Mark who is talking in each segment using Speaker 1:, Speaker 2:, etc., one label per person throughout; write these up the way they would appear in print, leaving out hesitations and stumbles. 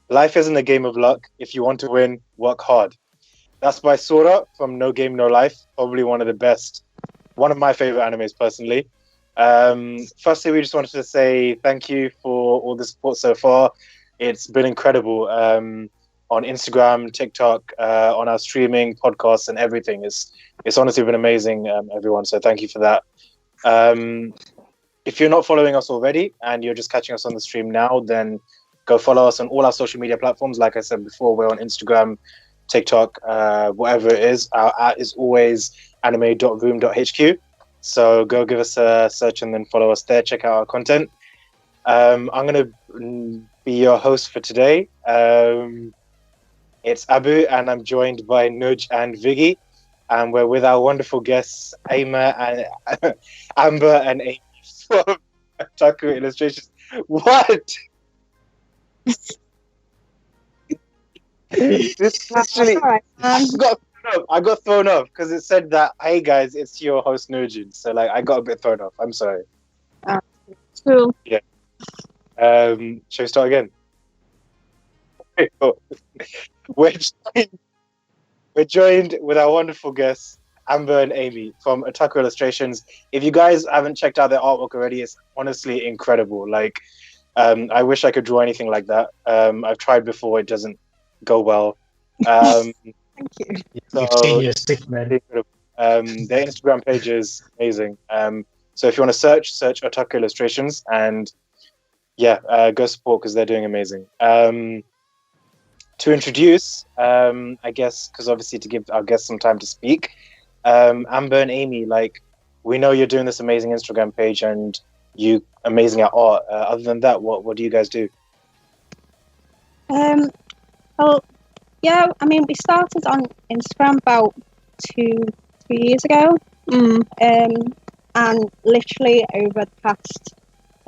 Speaker 1: Life isn't a game of luck. If you want to win, work hard. That's by Sora from No Game No Life. Probably one of my favorite animes personally. Firstly, we just wanted to say thank you for all the support so far. It's been incredible on Instagram, TikTok, on our streaming, podcasts, and everything. It's honestly been amazing, everyone. So thank you for that. If you're not following us already and you're just catching us on the stream now, then go follow us on all our social media platforms. Like I said before, we're on Instagram, TikTok, whatever it is. Our at is always anime.room.hq. So go give us a search and then follow us there. Check out our content. I'm going to be your host for today. It's Abu, and I'm joined by Nuj and Viggy. And we're with our wonderful guests, Amber and Amy from Otaku Illustrations. What? This literally, I got thrown off because it said that, hey guys, it's your host Nujin. So like, I got a bit thrown off. I'm sorry.
Speaker 2: Cool.
Speaker 1: Yeah. Shall we start again? Okay, cool. We're joined with our wonderful guests, Amber and Amy from Otaku Illustrations. If you guys haven't checked out their artwork already, it's honestly incredible. Like, I wish I could draw anything like that. I've tried before; it doesn't go well.
Speaker 2: Thank you.
Speaker 3: You've seen your stick, man.
Speaker 1: Their Instagram page is amazing. So if you want to search Otaku Illustrations, and go support because they're doing amazing. To introduce, I guess, because obviously to give our guests some time to speak, Amber and Amy, like, we know you're doing this amazing Instagram page and you amazing at art. Other than that, what do you guys do?
Speaker 2: Well, yeah, I mean, we started on Instagram about 2-3 years ago. And literally over the past,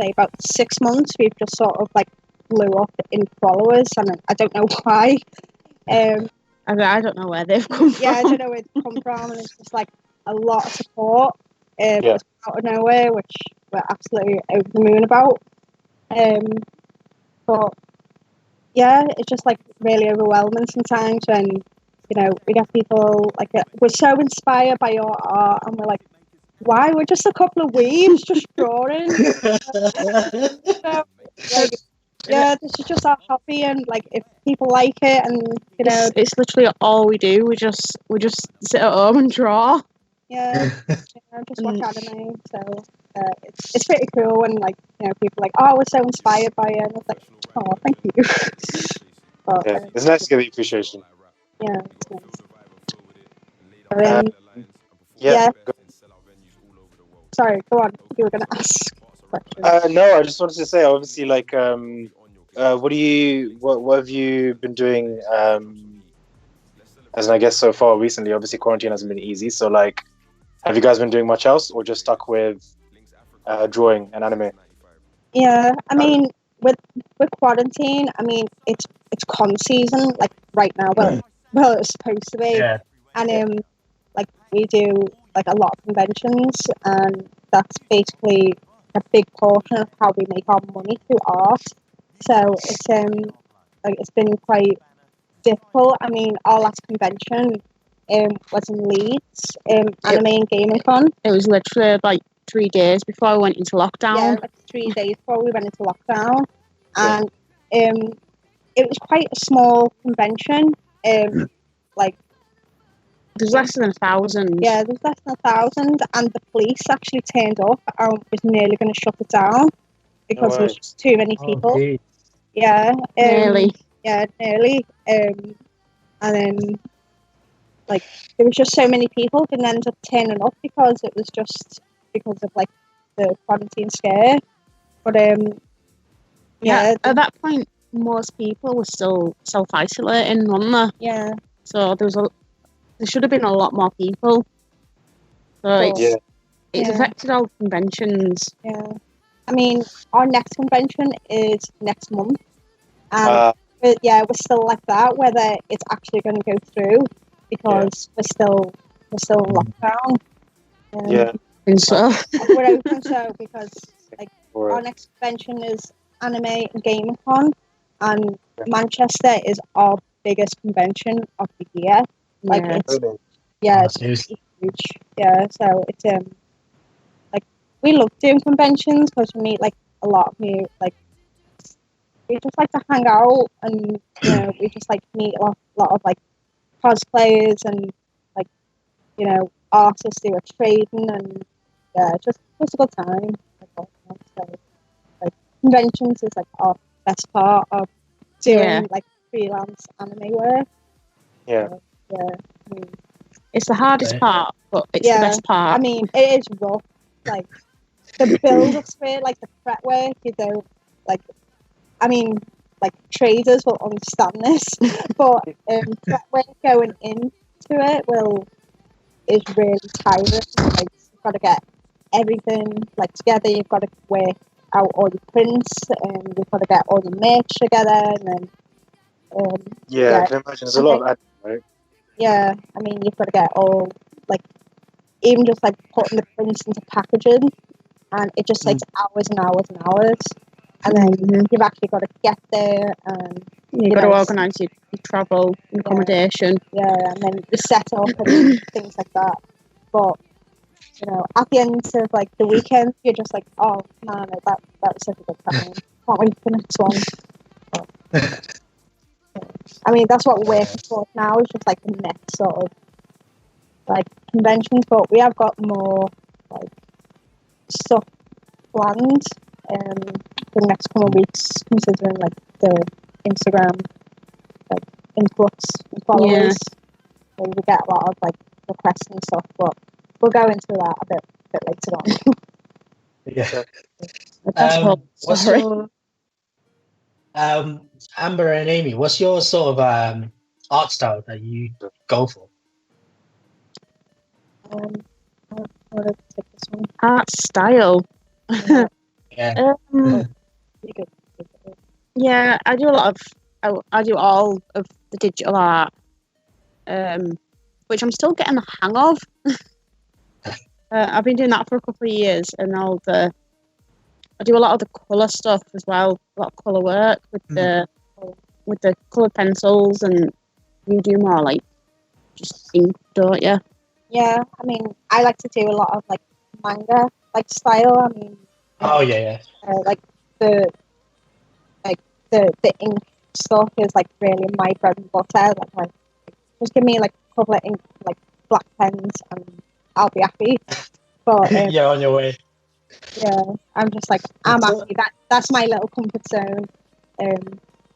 Speaker 2: say, about 6 months, we've just sort of like blew up in followers, and I don't know why.
Speaker 4: I don't know where they've come from.
Speaker 2: Yeah, I don't know where they've come from, and it's just like a lot of support out of nowhere, which we're absolutely over the moon about. But yeah, it's just like really overwhelming sometimes when, you know, we get people like, we're so inspired by your art, and we're like, why? We're just a couple of weebs just drawing. This is just our hobby, and like, if people like it, and you know,
Speaker 4: it's literally all we do. We just sit at home and draw.
Speaker 2: Just watch anime. So it's pretty cool when, like, you know, people are like, oh, we're so inspired by it, and it's like, oh, thank you. But,
Speaker 1: it's nice to get the appreciation.
Speaker 2: Yeah, it's nice. Sorry, go on. You were gonna ask questions.
Speaker 1: No, I just wanted to say, obviously, like, what have you been doing? As I guess so far recently, obviously quarantine hasn't been easy. So, like, have you guys been doing much else, or just stuck with drawing and anime?
Speaker 2: Yeah, I mean, with quarantine, I mean, it's con season, like right now. Well, it's supposed to be, and like, we do like a lot of conventions, and that's basically a big portion of how we make our money through art. So it's been quite difficult. I mean, our last convention was in Leeds, Anime and Gaming Con.
Speaker 4: It was literally like 3 days before we went into lockdown.
Speaker 2: Yeah, like 3 days before we went into lockdown, and it was quite a small convention. Like,
Speaker 4: there's less than 1,000.
Speaker 2: Yeah, there's less than 1,000, and the police actually turned up and was nearly going to shut it down because there was just too many people.
Speaker 3: Okay.
Speaker 2: Yeah,
Speaker 4: nearly.
Speaker 2: Yeah, nearly. And then, like, there was just so many people didn't end up turning up because it was just because of like the quarantine scare. But
Speaker 4: at that point, most people were still self-isolating, weren't they?
Speaker 2: Yeah.
Speaker 4: So there should have been a lot more people. So it's affected all the conventions.
Speaker 2: Yeah. I mean, our next convention is next month. And we're still like that, whether it's actually going to go through, because we're still in lockdown.
Speaker 4: And so
Speaker 2: we're open, so because like our next convention is Anime and Gaming Con. and Manchester is our biggest convention of the year. Like
Speaker 4: Yeah.
Speaker 2: it's it's
Speaker 3: seriously.
Speaker 2: huge. Yeah, so it's like we love doing conventions because we meet like a lot of new like we just like to hang out and we just like meet a lot of like cosplayers and like artists who are trading and just a good time. So like conventions is like our best part of doing like freelance anime work.
Speaker 1: Yeah.
Speaker 4: It's the hardest part, but it's the best part.
Speaker 2: I mean, it is rough. Like the build of it, like the prep work, like. I mean, like traders will understand this, but prep work going into it is really tiring. Like you've got to get everything like together. You've got to work out all your prints, and you've got to get all your merch together, and then
Speaker 1: I can imagine there's a lot of admin, right?
Speaker 2: Yeah, I mean you've got to get all like even just like putting the prints into packaging, and it just takes hours and hours and hours. And then you've actually got to get there, and
Speaker 4: you've got to organise your travel, your accommodation.
Speaker 2: Yeah, and then the setup and things like that. But at the end of like the weekend, you're just like, oh man, that was such a good time. Can't wait for the next one. But, I mean, that's what we're working towards now. Is just like the next sort of like conventions, but we have got more like stuff planned. For the next couple of weeks, considering like the Instagram like influx and followers, we get a lot of like requests and stuff. But we'll go into that a bit later on.
Speaker 3: What's your Amber and Amy? What's your sort of art style that you go for?
Speaker 2: What take this one?
Speaker 4: Art style. Yeah, I do a lot of. I do all of the digital art, which I'm still getting the hang of. I've been doing that for a couple of years, and I do a lot of the colour stuff as well. A lot of colour work with the coloured pencils, and you do more like just ink, don't you?
Speaker 2: Yeah, I mean, I like to do a lot of like manga like style. I mean, like the ink stuff is like really my bread and butter. Like just give me like a couple of ink like black pens and I'll be happy. But
Speaker 3: you're on your way.
Speaker 2: Yeah, I'm just like I'm happy. That's my little comfort zone.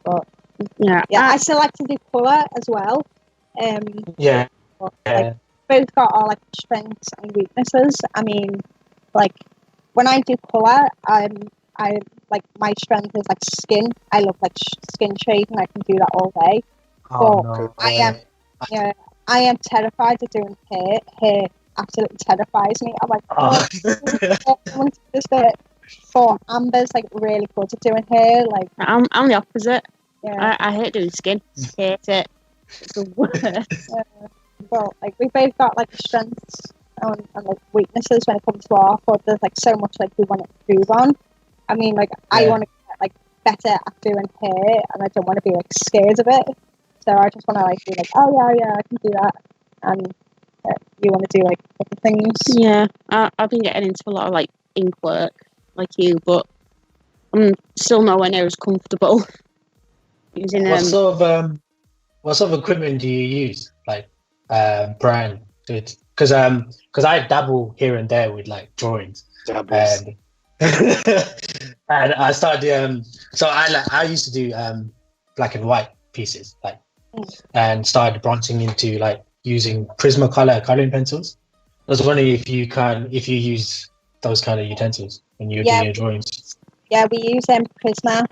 Speaker 2: But I still like to do colour as well. But, like, both got our like strengths and weaknesses. I mean, like when I do colour, I like my strength is like skin. I love like skin shading. I can do that all day. I am terrified of doing hair. Hair absolutely terrifies me. I'm like, but Amber's like really good at doing hair. Like
Speaker 4: I'm the opposite. Yeah, I hate doing skin. Hate it. It's the worst.
Speaker 2: Well, like we both got like strengths and like weaknesses when it comes to art, but there's like so much like we want to improve on. I mean, like I want to get like better at doing hair, and I don't want to be like scared of it. So I just want to like be like, oh yeah, I can do that, and you want to do like other things.
Speaker 4: Yeah, I've been getting into a lot of like ink work, like you, but I'm still nowhere near as comfortable using
Speaker 3: What sort of equipment do you use? Like brand? Because I dabble here and there with like drawings. And I started so I used to do black and white pieces like and started branching into like using Prismacolor coloring pencils. I was wondering if you use those kind of utensils when you do your drawings.
Speaker 2: Yeah, we use Prisma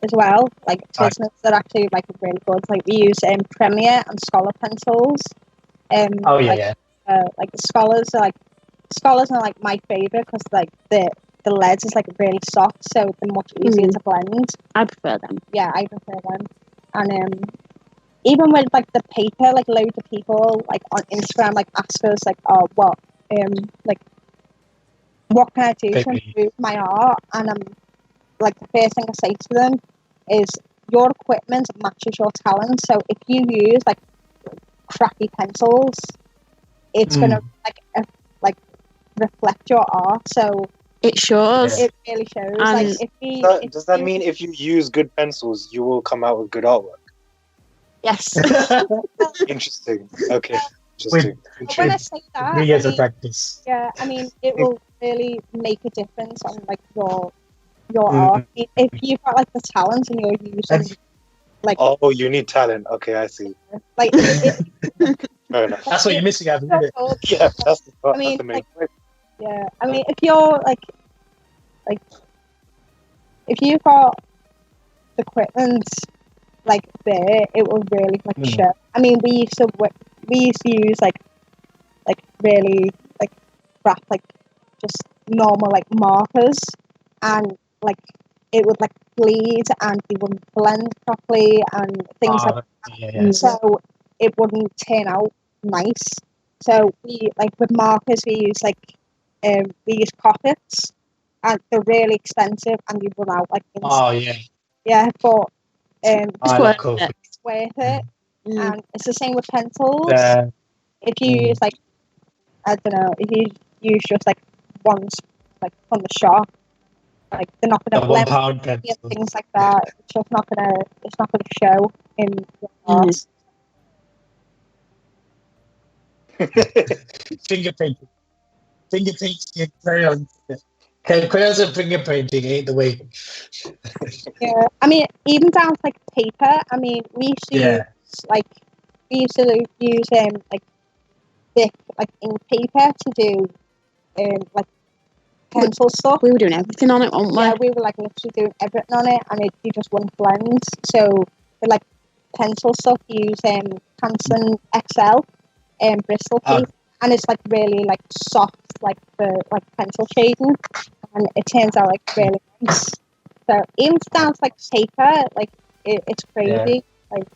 Speaker 2: as well. Like Prismas are actually like really good. Like we use Premiere and Scholar pencils. Like the Scholars are like my favorite because like the leads is like really soft, so they're much easier to blend.
Speaker 4: I prefer them.
Speaker 2: Yeah, I prefer them. And even with like the paper, like loads of people like on Instagram like ask us like, oh, what can I do to improve my art? And like the first thing I say to them is your equipment matches your talent. So if you use like crappy pencils, it's gonna like reflect your art. So
Speaker 4: It shows.
Speaker 2: it really shows.
Speaker 4: And
Speaker 2: like
Speaker 1: Does that mean if you use good pencils, you will come out with good artwork?
Speaker 2: yes.
Speaker 1: Interesting. Okay. Interesting.
Speaker 2: When I say that,
Speaker 3: 3 years
Speaker 2: I
Speaker 3: of
Speaker 2: mean,
Speaker 3: practice.
Speaker 2: yeah, I mean it will really make a difference on like your art. If you've got like the talent and you're using like
Speaker 1: Oh, you need talent. Okay, I see.
Speaker 2: like
Speaker 1: Fair enough.
Speaker 3: That's what you're missing out, isn't it?
Speaker 1: Yeah, that's the part.
Speaker 2: I mean,
Speaker 1: That's the main
Speaker 2: like,
Speaker 1: point.
Speaker 2: yeah, I mean, if you're like if you've got the equipment like there, it will really like show. I mean, we used to use like really like crap, like just normal like markers, and like it would like bleed and they wouldn't blend properly and things like that.
Speaker 3: Yeah.
Speaker 2: So it wouldn't turn out nice. So we like with markers we use pockets, and they're really expensive and you run out like
Speaker 3: Yeah.
Speaker 2: but
Speaker 3: I love cool.
Speaker 2: it's worth it. And it's the same with pencils. If you use like I don't know, if you use just like ones like from the shop, like they're not gonna blend and things like that. It's just not gonna show in your art.
Speaker 3: Finger painting. Yeah, very on. Crayons and finger painting ain't the way.
Speaker 2: Yeah, I mean, even down to like paper. I mean, we used to use like thick like ink paper to do like pencil stuff.
Speaker 4: We were doing everything on it, weren't we?
Speaker 2: Yeah, we were like literally doing everything on it, and you just wouldn't blend. So for like pencil stuff, you use Hanson XL Bristol paper, and it's like really like soft, like for like pencil shading, and it turns out like really nice. So even down to like paper, like it's crazy. Yeah. Like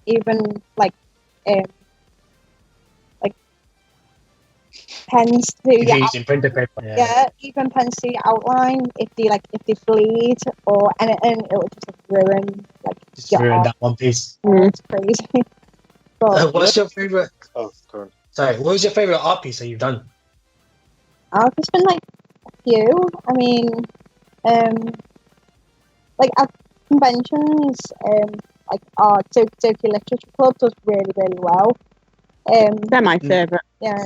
Speaker 2: even like pens to
Speaker 3: using printer paper.
Speaker 2: Yeah, even pens to outline. If they bleed or anything, it will just ruin
Speaker 3: ruin that one piece.
Speaker 2: It's crazy. But
Speaker 3: what's your favorite?
Speaker 1: Oh, God.
Speaker 3: Sorry, what was your favorite art piece that you've done?
Speaker 2: I've just been like a few. I mean, like at conventions, like our Doki Literature Club does really, really well.
Speaker 4: They're my favorite.
Speaker 2: Yeah,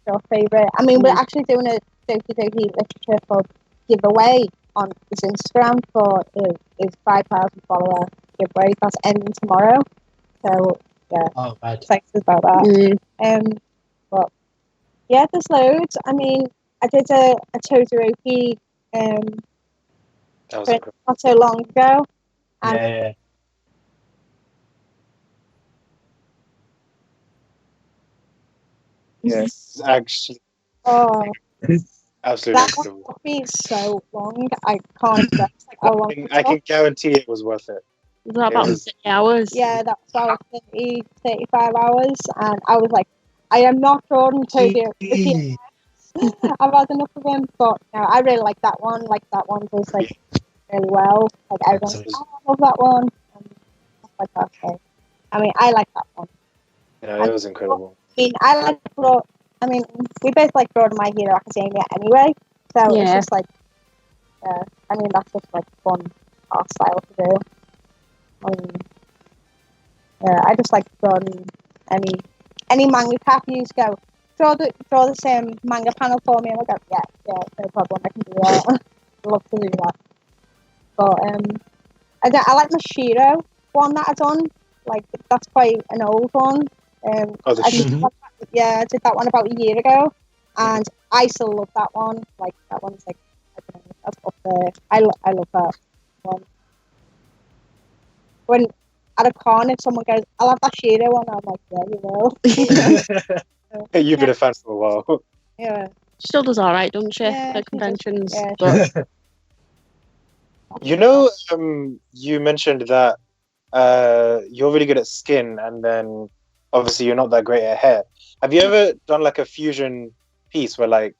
Speaker 2: your favorite. I mean, we're actually doing a Doki Literature Club giveaway on his Instagram for his 5,000 follower giveaway. That's ending tomorrow. So yeah, excited about that. But yeah, there's loads. I mean, I did a Todoroki not so long ago. And
Speaker 1: Yes, actually.
Speaker 2: Oh,
Speaker 1: absolutely.
Speaker 2: That one took me so long. I can't express like how long.
Speaker 1: I can guarantee it was worth it.
Speaker 4: Was that about 30 hours?
Speaker 2: Yeah, that was about 35 hours, and I was like, I am not drawing Todoroki. I've had enough of him, but no, I really like that one. Like that one does like really well. Like everyone's like, oh, I love that one. And stuff like that. So, I mean, I like that one.
Speaker 1: Yeah, it was incredible.
Speaker 2: I mean, we both like drawing My Hero Academia anyway, so it's just like, I mean, that's just like fun art style to do. I just like drawing any manga cap. You just go draw the same manga panel for me, and I go, yeah, no problem, I can do that. I love to do that. But I like my Shiro one that I done. Like that's quite an old one. I did that one about a year ago, and I still love that one. Like that one's like, I don't know, that's up there. I love that one. When at a con, if someone goes, "I'll have that Shiro one," I'm like, "Yeah, you will."
Speaker 1: You've been a fan for a while.
Speaker 2: Yeah.
Speaker 4: She still does all right, doesn't she? At conventions. But...
Speaker 1: You know, you mentioned that you're really good at skin, and then obviously you're not that great at hair. Have you ever done like a fusion piece where like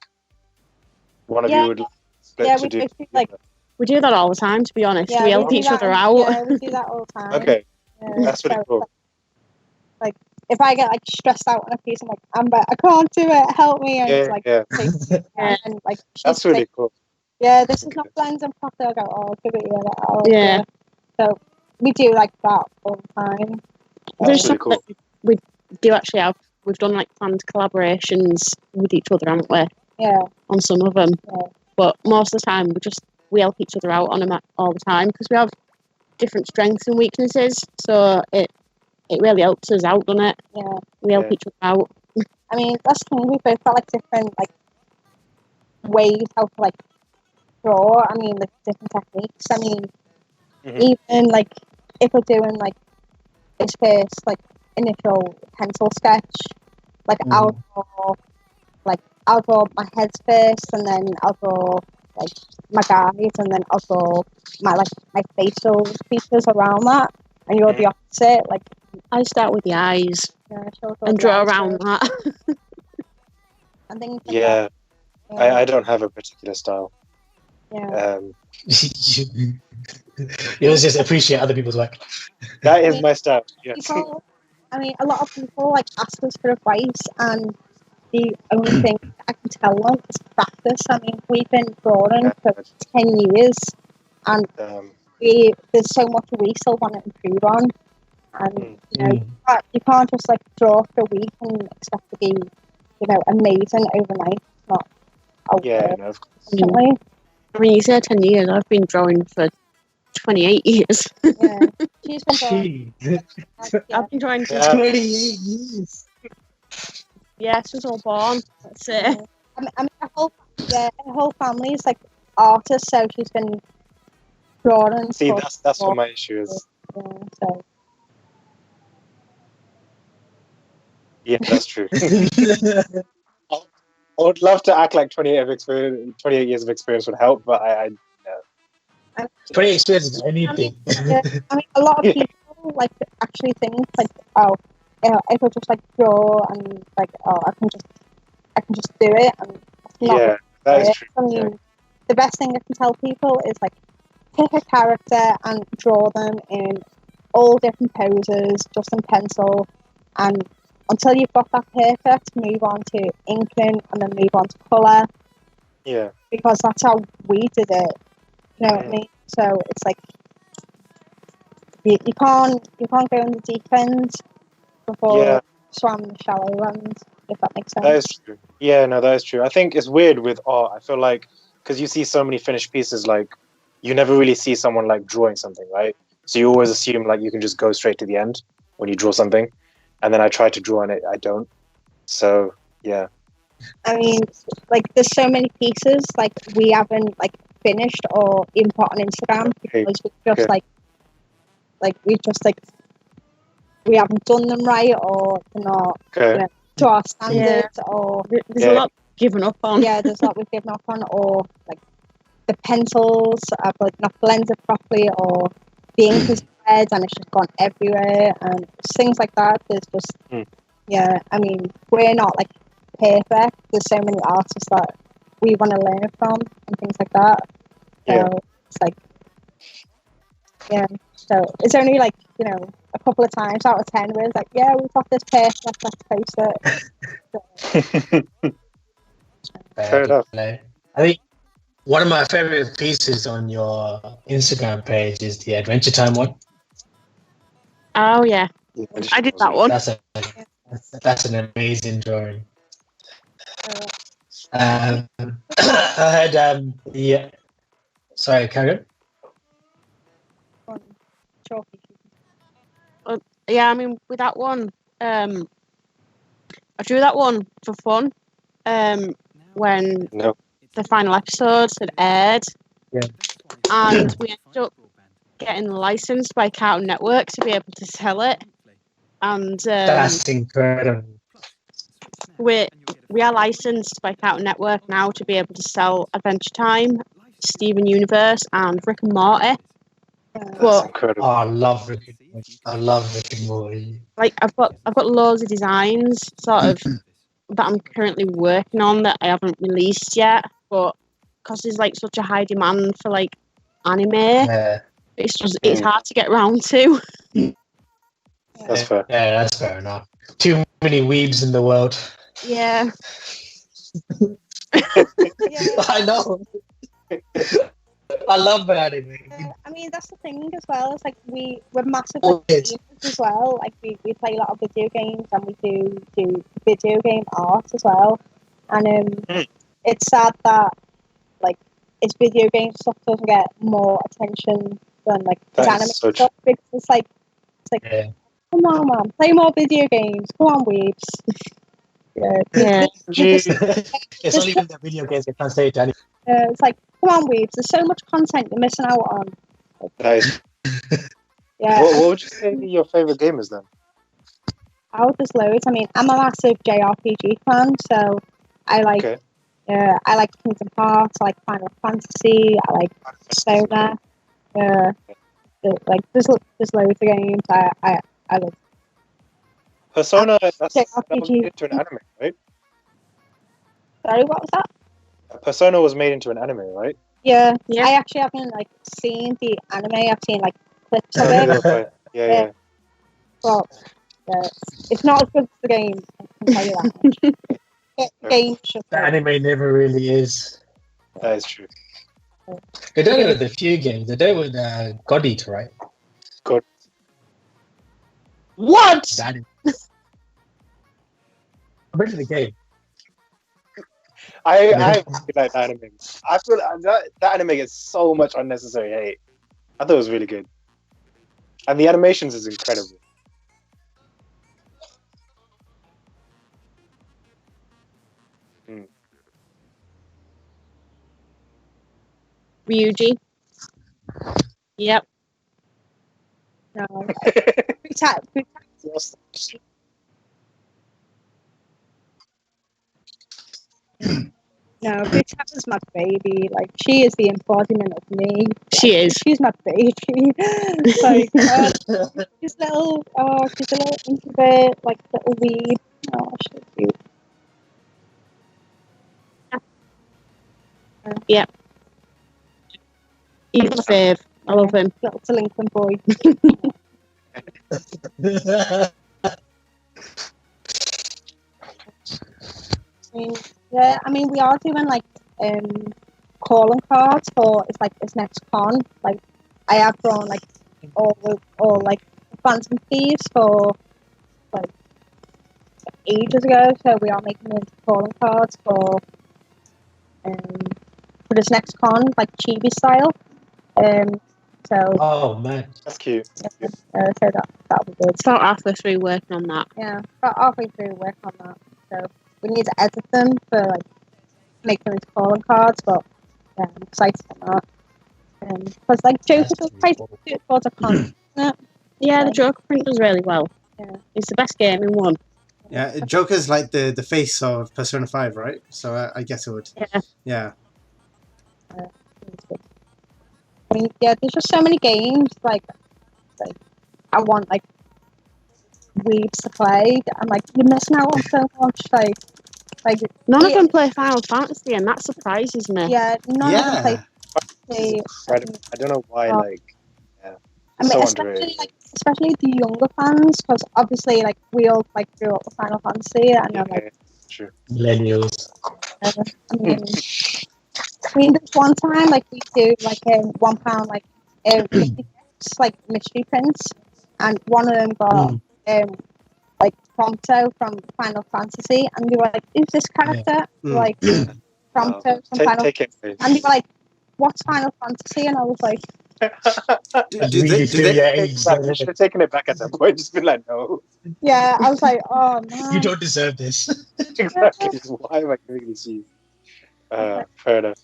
Speaker 1: one of you would split to do?
Speaker 2: Like
Speaker 4: We do that all the time, to be honest.
Speaker 2: Yeah,
Speaker 4: we help
Speaker 2: do
Speaker 4: each
Speaker 2: that
Speaker 4: other out.
Speaker 2: Yeah, we do that all the time.
Speaker 1: Okay,
Speaker 2: Yeah,
Speaker 1: that's really
Speaker 2: so,
Speaker 1: cool.
Speaker 2: Like, if I get like stressed out on a piece, I'm like, Amber, I can't do it. Help me! And it's like, take
Speaker 4: Yeah.
Speaker 2: and like
Speaker 1: That's really cool.
Speaker 2: Yeah, this is not blending properly. I go, oh, give it here. I'll do
Speaker 4: Yeah.
Speaker 2: it. So we do like that all the time.
Speaker 4: There's
Speaker 1: That's really
Speaker 4: something
Speaker 1: cool.
Speaker 4: that we do actually have. We've done like planned collaborations with each other, haven't we?
Speaker 2: Yeah.
Speaker 4: On some of them.
Speaker 2: Yeah.
Speaker 4: But most of the time, we help each other out on them all the time because we have different strengths and weaknesses. So it really helps us out, doesn't it?
Speaker 2: Yeah.
Speaker 4: We help each other out.
Speaker 2: I mean, that's the thing. We've both got like different like ways how to like draw. I mean, like different techniques. I mean, even like if we're doing like this first like initial pencil sketch, like I'll draw my heads first, and then I'll draw like my guys, and then I'll draw my facial features around that. And you're the opposite. Like
Speaker 4: I start with the eyes and
Speaker 2: the
Speaker 4: draw
Speaker 2: eyes
Speaker 4: around
Speaker 2: first.
Speaker 4: that.
Speaker 2: And things like
Speaker 1: Yeah,
Speaker 2: that.
Speaker 1: I don't have a particular style.
Speaker 2: Yeah.
Speaker 3: You always just appreciate other people's work.
Speaker 1: That is my style. Yes.
Speaker 2: People, I mean, a lot of people like ask us for advice, and the only thing I can tell them is practice. I mean, we've been drawing for 10 years, and there's so much we still want to improve on. And you can't just like draw for a week and expect to be, amazing overnight. It's not.
Speaker 1: No, of course.
Speaker 4: I mean, you say 10 years. I've been drawing for 28 years.
Speaker 2: Yeah, she's been drawing.
Speaker 4: I've been drawing since
Speaker 3: 28 years.
Speaker 4: Yeah, she was all born. That's it.
Speaker 2: Yeah. I mean, her whole family is like artists, so she's been drawing.
Speaker 1: See, that's what my issue is.
Speaker 2: Yeah, so.
Speaker 1: Yeah, that's true. I would love to act like 28 years of experience would help, but I
Speaker 3: 20 experience is anything.
Speaker 2: I mean, a lot of people like actually think like, oh, if I just like draw and like, oh, I can just do it, and
Speaker 1: that is true.
Speaker 2: I mean, the best thing I can tell people is like pick a character and draw them in all different poses, just in pencil, and until you've got that perfect, move on to inking and then move on to colour.
Speaker 1: Yeah.
Speaker 2: Because that's how we did it. You know what I mean? So it's like you can't go in the deep end before swam in the shallow end, if that makes sense.
Speaker 1: That is true. Yeah, no, that is true. I think it's weird with art. I feel like because you see so many finished pieces, like you never really see someone like drawing something, right? So you always assume like you can just go straight to the end when you draw something. And then I try to draw on it, I don't. So, yeah.
Speaker 2: I mean, like, there's so many pieces, like, we haven't, like, finished or even put on Instagram because we haven't done them right, or they're not to our standards, or...
Speaker 4: There's a lot given up on.
Speaker 2: Yeah, there's a lot we've given up on, or, like, the pencils are, like, not blended properly, or the ink is red and it's just gone everywhere, and things like that. There's just I mean, we're not like perfect. There's so many artists that we want to learn from and things like that. So it's like so it's only like, a couple of times out of 10 where it's like, we've got this perfect, let's post it.
Speaker 1: Fair enough.
Speaker 3: I think one of my favorite pieces on your Instagram page is the Adventure Time one.
Speaker 4: Oh yeah, I did that one.
Speaker 3: That's an amazing drawing. I had sorry, carry
Speaker 2: on.
Speaker 4: Yeah, I mean with that one, I drew that one for fun. When the final episodes had aired, and we ended up getting licensed by Cartoon Network to be able to sell it. And
Speaker 3: that's incredible.
Speaker 4: We are licensed by Cartoon Network now to be able to sell Adventure Time, Steven Universe, and Rick and Morty.
Speaker 1: That's incredible.
Speaker 3: Oh, I love Rick and Morty.
Speaker 4: Like I've got loads of designs sort of that I'm currently working on that I haven't released yet, but because there's like such a high demand for like anime.
Speaker 3: Yeah,
Speaker 4: It's hard to get round to.
Speaker 1: That's fair.
Speaker 3: Yeah, that's fair enough. Too many weebs in the world.
Speaker 4: Yeah.
Speaker 2: Yeah.
Speaker 3: I know. I love anime.
Speaker 2: I mean, that's the thing as well. It's like we're massive
Speaker 3: Oh,
Speaker 2: like,
Speaker 3: it's-
Speaker 2: gamers as well. Like we play a lot of video games and we do video game art as well. And it's sad that like it's video game stuff doesn't get more attention than like
Speaker 1: That
Speaker 2: anime
Speaker 1: is so
Speaker 2: stuff. Because it's like
Speaker 3: Yeah.
Speaker 2: come on, man, play more video games. Come on, weebs.
Speaker 4: Yeah.
Speaker 3: It's not even the video games that translate to anime.
Speaker 2: It's like come on, weebs. There's so much content you're missing out on.
Speaker 1: That is.
Speaker 2: Yeah.
Speaker 1: What would you say your favorite game is then?
Speaker 2: Oh, there's loads. I mean, I'm a massive JRPG fan, so I like
Speaker 1: Okay.
Speaker 2: I like Kingdom Hearts, I like Final Fantasy, I like Persona. Like there's loads of games I love.
Speaker 1: Persona. That was
Speaker 2: JRPG.
Speaker 1: made into an anime, right?
Speaker 2: Sorry, what was that?
Speaker 1: Persona was made into an anime, right?
Speaker 2: Yeah,
Speaker 4: Yeah.
Speaker 2: I actually haven't like seen the anime. I've seen like clips of
Speaker 1: Oh,
Speaker 2: it,
Speaker 1: neither have I. Yeah.
Speaker 2: but it's not as good as the game. I can tell you that. The game should
Speaker 3: The anime never really is.
Speaker 1: That is true.
Speaker 3: They did it with a few games. They did it with God Eater, right?
Speaker 1: God.
Speaker 3: What? That is. I've been to the game.
Speaker 1: I really like that anime. I feel that anime gets so much unnecessary hate. I thought it was really good, and the animations is incredible.
Speaker 4: Ryuji. Yep.
Speaker 2: No. No, Brutat is my baby. Like she is the embodiment of me.
Speaker 4: She is.
Speaker 2: She's my baby. Like she's a little introvert, like little weed. Oh, she's cute.
Speaker 4: Yep. He's my fave. I love him.
Speaker 2: Little delinquent boy. I mean, we are doing like calling cards for it's like this next con. Like I have drawn like all like Phantom Thieves for like ages ago, so we are making them into calling cards for this next con, like chibi style. So
Speaker 3: Oh man,
Speaker 1: That's cute.
Speaker 2: so that'll be good.
Speaker 4: About halfway through working on that.
Speaker 2: Yeah, but halfway through work on that. So we need to edit them for like make them into calling cards, but yeah, I'm excited for that. Because like Joker does quite good towards a con, isn't it?
Speaker 4: Yeah, the Joker print does really well.
Speaker 2: Yeah.
Speaker 4: It's the best game in one.
Speaker 5: Yeah, Joker's like the face of Persona 5, right? So I guess it would.
Speaker 4: Yeah.
Speaker 5: Yeah.
Speaker 2: I mean, yeah, there's just so many games like I want like weebs to play. I'm like, you're missing out on so much. Like
Speaker 4: None of them play Final Fantasy, and that surprises me.
Speaker 2: yeah, none of them play.
Speaker 1: Incredible. I don't know why.
Speaker 2: Oh.
Speaker 1: Like, yeah,
Speaker 2: I mean,
Speaker 1: so
Speaker 2: especially
Speaker 1: underrated.
Speaker 2: especially the younger fans, because obviously like we all like grew up with Final Fantasy, and I'm like,
Speaker 1: True.
Speaker 3: millennials.
Speaker 2: I mean, there's one time like we do like £1 like like mystery prints, and one of them got like Prompto from Final Fantasy, and they were like, "Who's this character?" Like Prompto from Final
Speaker 1: Take it.
Speaker 2: and they were like, "What's Final Fantasy?" And I was like,
Speaker 3: You
Speaker 1: should have taken it back at that point. Just been like, no.
Speaker 2: "Yeah," I was like, "Oh man."
Speaker 3: You don't deserve this.
Speaker 1: Exactly. Why am I giving this to you? Fair enough.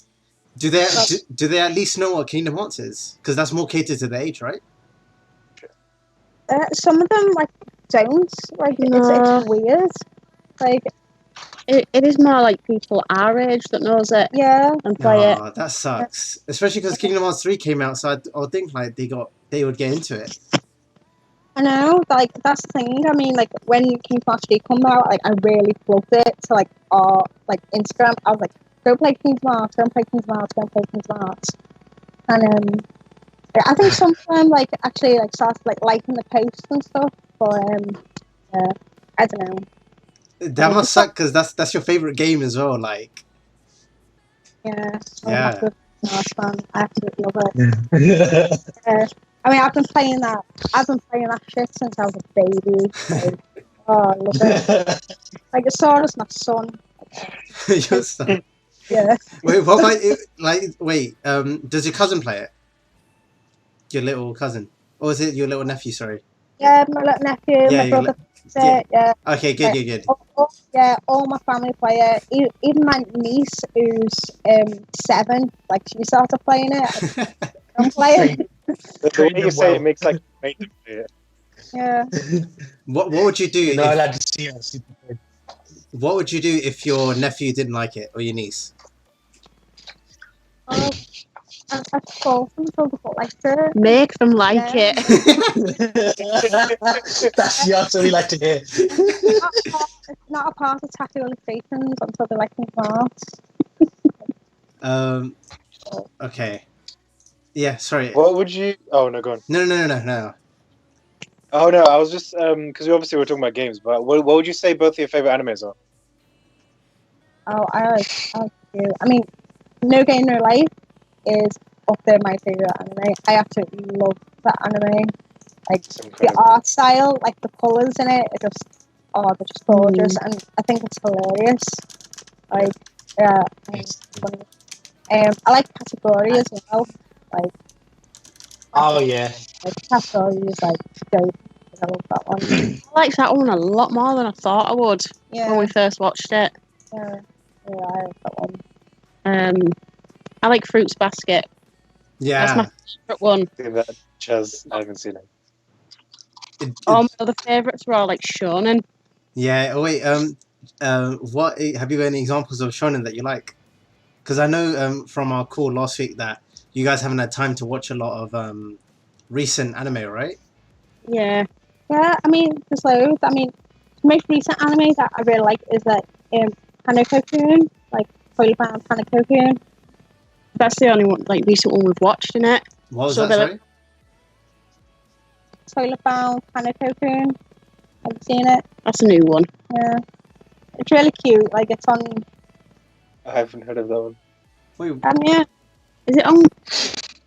Speaker 5: Do they at least know what Kingdom Hearts is? Because that's more catered to the age, right?
Speaker 2: Some of them like don't like it's weird. Like
Speaker 4: it is more like people our age that knows it
Speaker 2: yeah,
Speaker 4: and play it.
Speaker 5: That sucks. Especially because Kingdom Hearts 3 came out, so I would think like they would get into it.
Speaker 2: I know. Like that's the thing. I mean, like when Kingdom Hearts 3 come out, like I really plugged it to like our like Instagram. I was like, go play Kingdom Hearts, go and play Kingdom Hearts, go and play Kingdom Hearts. And yeah, I think some of them like actually like started like liking the posts and stuff. But I don't know.
Speaker 5: That must suck because that's your favorite game as well. Like,
Speaker 2: Yeah, I'm
Speaker 5: yeah.
Speaker 2: a massive Mars fan. I absolutely love it. I mean, I've been playing that. I've been playing that shit since I was a baby. Like, oh, I love it. Like, it's sort of my son.
Speaker 5: Your son.
Speaker 2: Yeah.
Speaker 5: Wait, what about it? Like, wait, does your cousin play it? Your little cousin, or is it your little nephew? Sorry.
Speaker 2: Yeah, my little nephew,
Speaker 5: Yeah,
Speaker 2: my brother plays it. Yeah.
Speaker 5: Okay, good, good, good.
Speaker 2: Yeah, all my family play it. Even my niece, who's 7, like she started playing it. I'm playing.
Speaker 1: The way you say it makes like made them play it.
Speaker 2: Yeah.
Speaker 5: What would you do?
Speaker 3: You're not
Speaker 5: if,
Speaker 3: allowed to see us.
Speaker 5: what would you do if your nephew didn't like it or your niece?
Speaker 2: Oh, I told them so they like it.
Speaker 4: Make them like
Speaker 2: Yeah.
Speaker 4: it.
Speaker 3: That's the answer we like to hear.
Speaker 2: It's not a part of Otaku Illustrations until they like me more.
Speaker 5: Okay. Yeah, sorry.
Speaker 1: What would you? Oh no, go on.
Speaker 5: No.
Speaker 1: Oh no, I was just because we obviously were talking about games, but what would you say both of your favorite animes are?
Speaker 2: Oh, I like you. I mean, No Game No Life is up there my favorite anime. I absolutely love that anime. Like the art style, like the colours in it, they're just gorgeous, and I think it's hilarious. Like, yeah, it's funny. I like Category as well. Like,
Speaker 3: Oh yeah.
Speaker 2: like Category is like dope. I love that one.
Speaker 4: I liked that one a lot more than I thought I would when we first watched it.
Speaker 2: Yeah, I like that one.
Speaker 4: I like Fruits Basket.
Speaker 5: Yeah.
Speaker 4: That's my favourite one.
Speaker 1: I haven't seen it.
Speaker 4: All my other favourites were all like shonen.
Speaker 5: Yeah. Oh wait. What have you got any examples of shonen that you like? Because I know from our call last week that you guys haven't had time to watch a lot of recent anime, right?
Speaker 2: Yeah. Yeah, I mean, there's loads. I mean, the most recent anime that I really like is that Hanako-kun, like Toilet Bound Hanako-kun.
Speaker 4: That's the only one, like recent one we've watched in it.
Speaker 5: What was
Speaker 4: So
Speaker 5: that?
Speaker 4: they're
Speaker 5: Sorry.
Speaker 2: Toilet Bound Hanako-kun. Have you seen it?
Speaker 4: That's a new one.
Speaker 2: Yeah. It's really cute. Like, it's on.
Speaker 1: I haven't heard of that one.
Speaker 5: Wait.
Speaker 2: Yeah.
Speaker 4: Is it on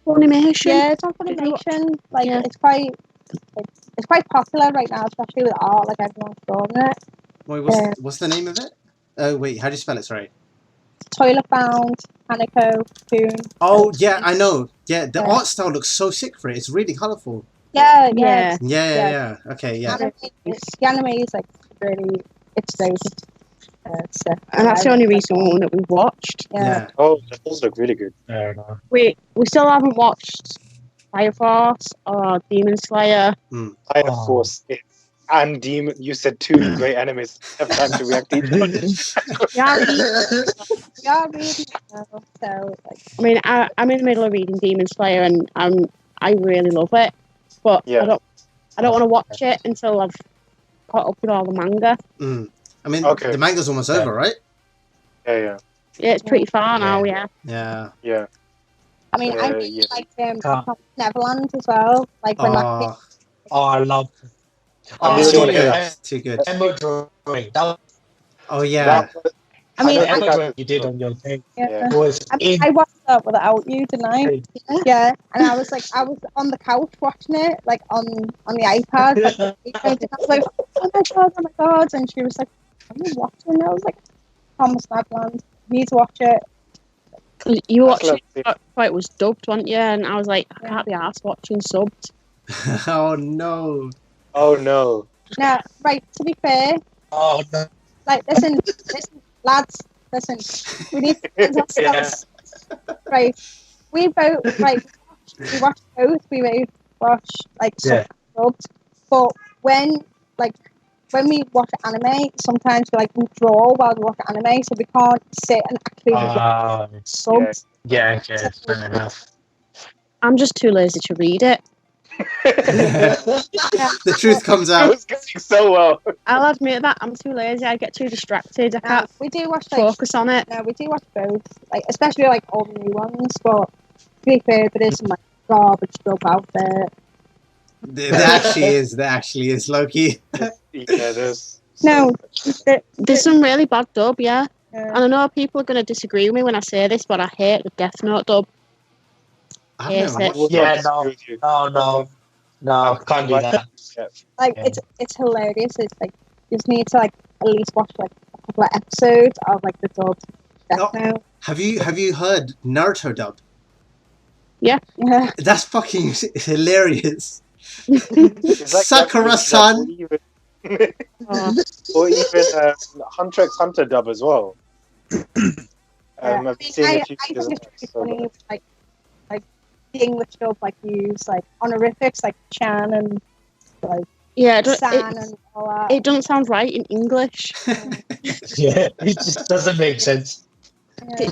Speaker 4: Funimation?
Speaker 2: Yeah, it's on Funimation. Like,
Speaker 4: Yeah.
Speaker 2: it's quite popular right now, especially with art. Like, everyone's drawing it.
Speaker 5: Wait, what's the name of it? Oh wait, how do you spell it? Sorry.
Speaker 2: Toilet Bound Hanako-kun.
Speaker 5: Oh yeah, I know. Yeah, the art style looks so sick for it. It's really colourful.
Speaker 2: Yeah.
Speaker 5: Yeah. Okay, yeah.
Speaker 2: The anime is like really, it's dope.
Speaker 4: And that's the only recent one that we've watched.
Speaker 5: Yeah.
Speaker 1: Oh, those look really good.
Speaker 3: Fair enough.
Speaker 4: We still haven't watched Fire Force or Demon Slayer.
Speaker 1: Fire Force and Demon. You said two great animes. Have time to react to each other.
Speaker 2: Yeah, reading now, so like.
Speaker 4: I mean, I'm in the middle of reading Demon Slayer, and I really love it, but
Speaker 1: Yeah.
Speaker 4: I don't want to watch it until I've caught up with all the manga.
Speaker 5: I mean,
Speaker 1: Okay.
Speaker 5: the manga's almost over, right?
Speaker 1: Yeah.
Speaker 4: Yeah, it's pretty far now. Yeah.
Speaker 5: Yeah.
Speaker 2: I mean, I really
Speaker 1: yeah.
Speaker 2: like Neverland as well. Like when that
Speaker 3: I love.
Speaker 1: I'm
Speaker 5: It's
Speaker 1: really
Speaker 5: too
Speaker 1: wanna hear
Speaker 5: good. Too good.
Speaker 3: Demo drawing.
Speaker 5: Oh yeah.
Speaker 2: I mean,
Speaker 3: The demo drawing you did on your thing
Speaker 2: yeah.
Speaker 3: was
Speaker 2: I watched that without you, didn't I? Yeah, and I was on the couch watching it, like on the iPad. Like, I was like, oh my god, and she was like, "Are you watching?" And I was like, "Thomas Neverland, you need to watch it."
Speaker 4: You watched it before it was dubbed, weren't you? And I was like, I can't be arsed watching subbed.
Speaker 5: Oh no.
Speaker 1: Oh no.
Speaker 2: Now, right, to be fair,
Speaker 3: oh no.
Speaker 2: like listen, lads, listen. We need to right. We both we watched both. We both watched like subbed, but when we watch anime, sometimes we draw while we watch anime, so we can't sit and actually watch subs.
Speaker 3: Yeah, fair enough.
Speaker 4: I'm just too lazy to read it.
Speaker 5: The truth comes
Speaker 1: It
Speaker 5: out.
Speaker 1: was going so well.
Speaker 4: I'll admit that I'm too lazy. I get too distracted. I can't
Speaker 2: We do watch
Speaker 4: focus on it.
Speaker 2: No, we do watch both, like especially like all the new ones. But be fair, there is some like garbage stuff out there.
Speaker 5: There actually is, Loki.
Speaker 1: Yeah, there's
Speaker 2: No,
Speaker 4: There's some really bad dub, yeah.
Speaker 2: Yeah.
Speaker 4: And I know people are going to disagree with me when I say this, but I hate the Death Note dub.
Speaker 5: I've
Speaker 4: Yes,
Speaker 5: never
Speaker 4: it-
Speaker 5: watched
Speaker 3: Yeah,
Speaker 5: it.
Speaker 3: no.
Speaker 1: with you.
Speaker 3: No, can't do that.
Speaker 1: Yeah.
Speaker 2: like
Speaker 1: Yeah.
Speaker 2: it's hilarious. It's like you just need to like at least watch like a couple of episodes of like the dub Death
Speaker 5: Oh.
Speaker 2: Note.
Speaker 5: Have you heard Naruto dub?
Speaker 2: Yeah.
Speaker 5: That's fucking hilarious.
Speaker 1: It's like
Speaker 5: Sakura-san.
Speaker 4: Oh.
Speaker 1: Or even Hunter x Hunter dub as well. I've seen a few
Speaker 2: I
Speaker 1: videos
Speaker 2: think
Speaker 1: of
Speaker 2: it's
Speaker 1: that,
Speaker 2: really
Speaker 1: so
Speaker 2: funny, like the English dub like use like honorifics like Chan and like
Speaker 4: Yeah,
Speaker 2: San and all that.
Speaker 4: it doesn't sound right in English.
Speaker 3: Yeah, it just doesn't make sense.
Speaker 2: Yeah.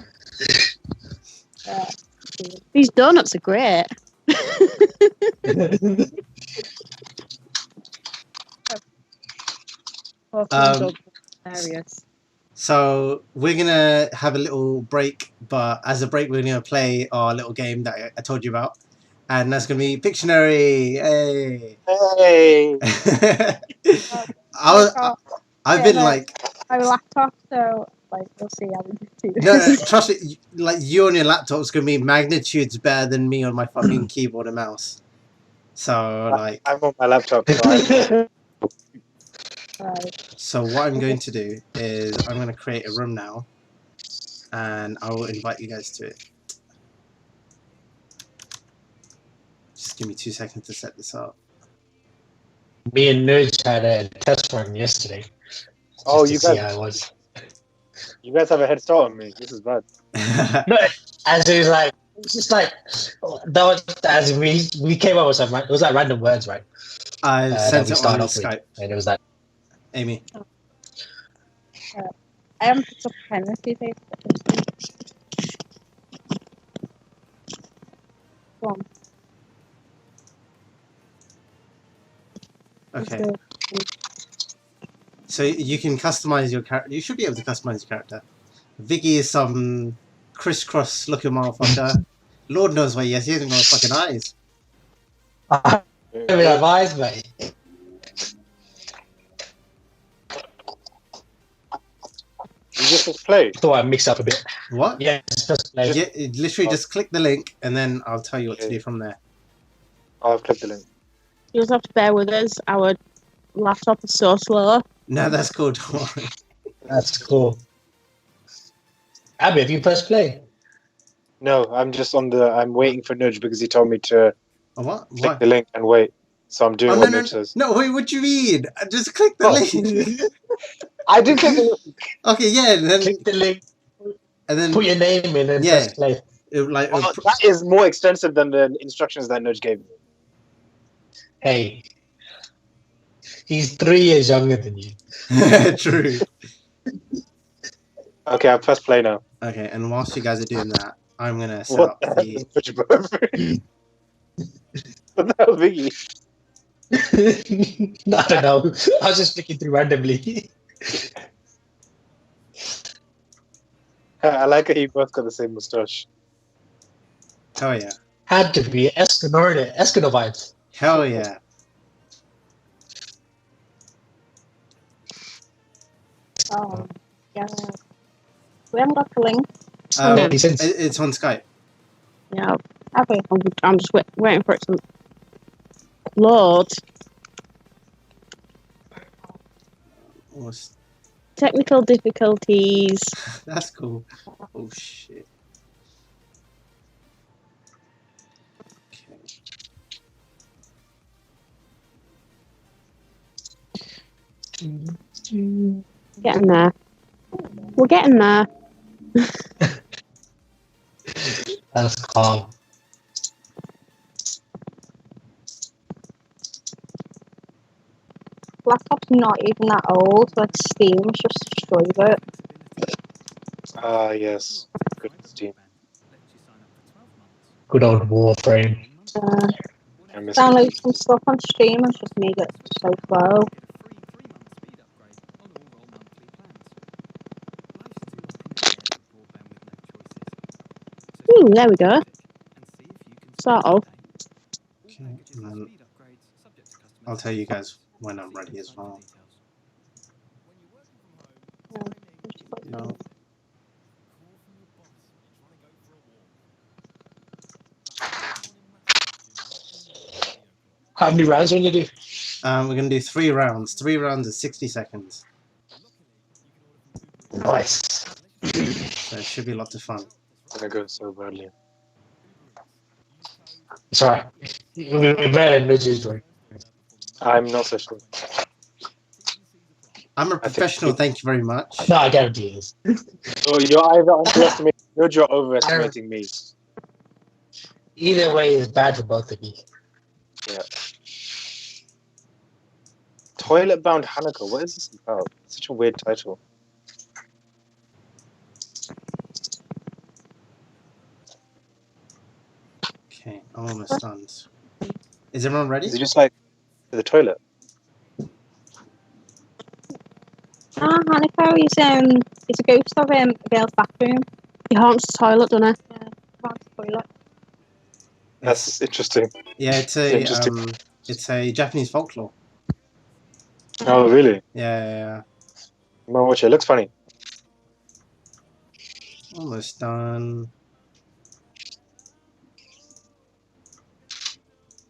Speaker 2: Yeah.
Speaker 4: These donuts are great.
Speaker 2: Hilarious.
Speaker 5: So we're gonna have a little break, but as a break, we're gonna play our little game that I told you about, and that's gonna be Pictionary. Hey!
Speaker 1: hey,
Speaker 5: I've been like,
Speaker 2: my laptop, so like we'll see how we do
Speaker 5: no,
Speaker 2: this.
Speaker 5: trust me, like you on your laptop's gonna be magnitudes better than me on my fucking keyboard and mouse. So like,
Speaker 1: I'm on my laptop. So
Speaker 2: Right.
Speaker 5: so what I'm going to do is I'm gonna create a room now, and I will invite you guys to it. Just give me 2 seconds to set this up.
Speaker 3: Me and Nudge had a test run yesterday.
Speaker 1: Oh,
Speaker 3: just to see how it was.
Speaker 1: you guys have a head start on me. This is bad.
Speaker 3: No, as it was like, it's just like that was as we came up with some. It was like random words, right?
Speaker 5: I
Speaker 3: that
Speaker 5: sent
Speaker 3: we
Speaker 5: it
Speaker 3: started
Speaker 5: on
Speaker 3: off with,
Speaker 5: Skype.
Speaker 3: and it was like,
Speaker 5: Amy.
Speaker 2: I haven't picked up a pen with you, Dave. Go on.
Speaker 5: Okay. So you can customize your character. You should be able to customize your character. Vicky is some crisscross looking motherfucker. Lord knows why he hasn't got fucking eyes.
Speaker 3: I mean, have eyes, mate.
Speaker 1: You just play.
Speaker 3: Thought I mixed up a bit.
Speaker 5: What?
Speaker 3: Yeah, it's just like,
Speaker 5: Yeah, literally just click the link and then I'll tell you what to do from there.
Speaker 1: I'll click the link.
Speaker 4: You just have to bear with us. Our laptop is so slow.
Speaker 5: No, that's cool. Don't worry.
Speaker 3: that's cool. Abby, have you pressed play?
Speaker 1: No, I'm just on the. I'm waiting for Nudge because he told me to
Speaker 5: Oh, what?
Speaker 1: click
Speaker 5: What?
Speaker 1: the link and wait. So I'm doing
Speaker 5: Oh,
Speaker 1: what
Speaker 5: no,
Speaker 1: Nudge says.
Speaker 5: no, wait, what do you mean? Just click the
Speaker 1: Oh.
Speaker 5: link.
Speaker 1: I did click the link.
Speaker 5: Okay, yeah, and then
Speaker 3: Click the link,
Speaker 5: and then
Speaker 3: put your name in, and
Speaker 5: Yeah.
Speaker 3: press play.
Speaker 1: Oh, that is more extensive than the instructions that Nudge gave me.
Speaker 3: Hey, he's 3 years younger than you.
Speaker 5: True.
Speaker 1: Okay, I'll press play now.
Speaker 5: Okay, and whilst you guys are doing that, I'm gonna set
Speaker 1: What
Speaker 5: up
Speaker 1: the hell
Speaker 5: the.
Speaker 1: is Nudge, bro? What the hell, Biggie?
Speaker 3: I don't know. I was just flicking through randomly.
Speaker 1: I like how you both got the same mustache.
Speaker 5: Hell yeah!
Speaker 3: Had to be Eskimo vibes.
Speaker 5: Hell yeah!
Speaker 2: Oh, yeah. We haven't got the link.
Speaker 3: Makes sense.
Speaker 5: It's on Skype.
Speaker 4: Yeah,
Speaker 2: Have we?
Speaker 4: I'm just waiting for it to load. Technical difficulties.
Speaker 5: That's cool. Oh shit.
Speaker 4: Getting there. We're getting there.
Speaker 3: That's calm.
Speaker 2: Laptop's not even that old, but Steam's just destroyed it.
Speaker 1: Ah, yes. Good Steam.
Speaker 3: Good old Warframe.
Speaker 1: I miss
Speaker 2: Download
Speaker 1: it.
Speaker 2: some stuff on Steam and just made it so slow.
Speaker 4: Ooh, there we go. Sort of.
Speaker 5: Okay, and then I'll tell you guys when I'm ready as well. No.
Speaker 3: How many rounds are you gonna do?
Speaker 5: We're gonna do 3 rounds. 3 rounds of 60 seconds.
Speaker 3: Nice.
Speaker 5: So it should be lots of fun.
Speaker 1: It's gonna go so badly.
Speaker 3: Sorry. We're better than Midget's doing.
Speaker 1: I'm not so sure.
Speaker 5: I'm a
Speaker 1: I think-
Speaker 5: professional, thank you very much.
Speaker 3: No, I guarantee it is.
Speaker 1: So you're either underestimating me or you're overestimating me.
Speaker 3: Either way is bad for both of you.
Speaker 1: Yeah. Toilet Bound Hanukkah. What is this about? Such a weird title.
Speaker 5: Okay, I'm almost done. Is everyone ready?
Speaker 1: Is it just like to the toilet?
Speaker 2: Hanukkah is a ghost of a girl's bathroom.
Speaker 4: He haunts the toilet, doesn't he?
Speaker 2: Haunts the toilet.
Speaker 1: That's interesting.
Speaker 5: Yeah, it's a Japanese folklore.
Speaker 1: Oh, really?
Speaker 5: Yeah.
Speaker 1: I'm gonna watch it. It looks funny.
Speaker 5: Almost done.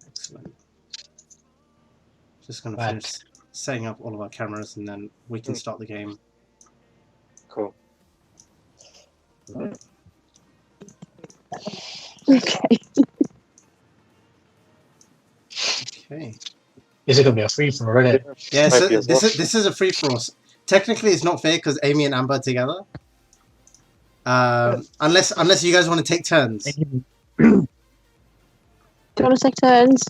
Speaker 5: Excellent. Just gonna
Speaker 3: Right.
Speaker 5: finish setting up all of our cameras and then we can start the game.
Speaker 1: Cool.
Speaker 2: Okay.
Speaker 5: Okay.
Speaker 3: Is it gonna be a free for already?
Speaker 5: Yeah,
Speaker 1: Might
Speaker 5: so
Speaker 1: be as well.
Speaker 5: this is a free for all. Technically, it's not fair because Amy and Amber are together. Unless you guys want to take turns.
Speaker 4: Do you want to take turns?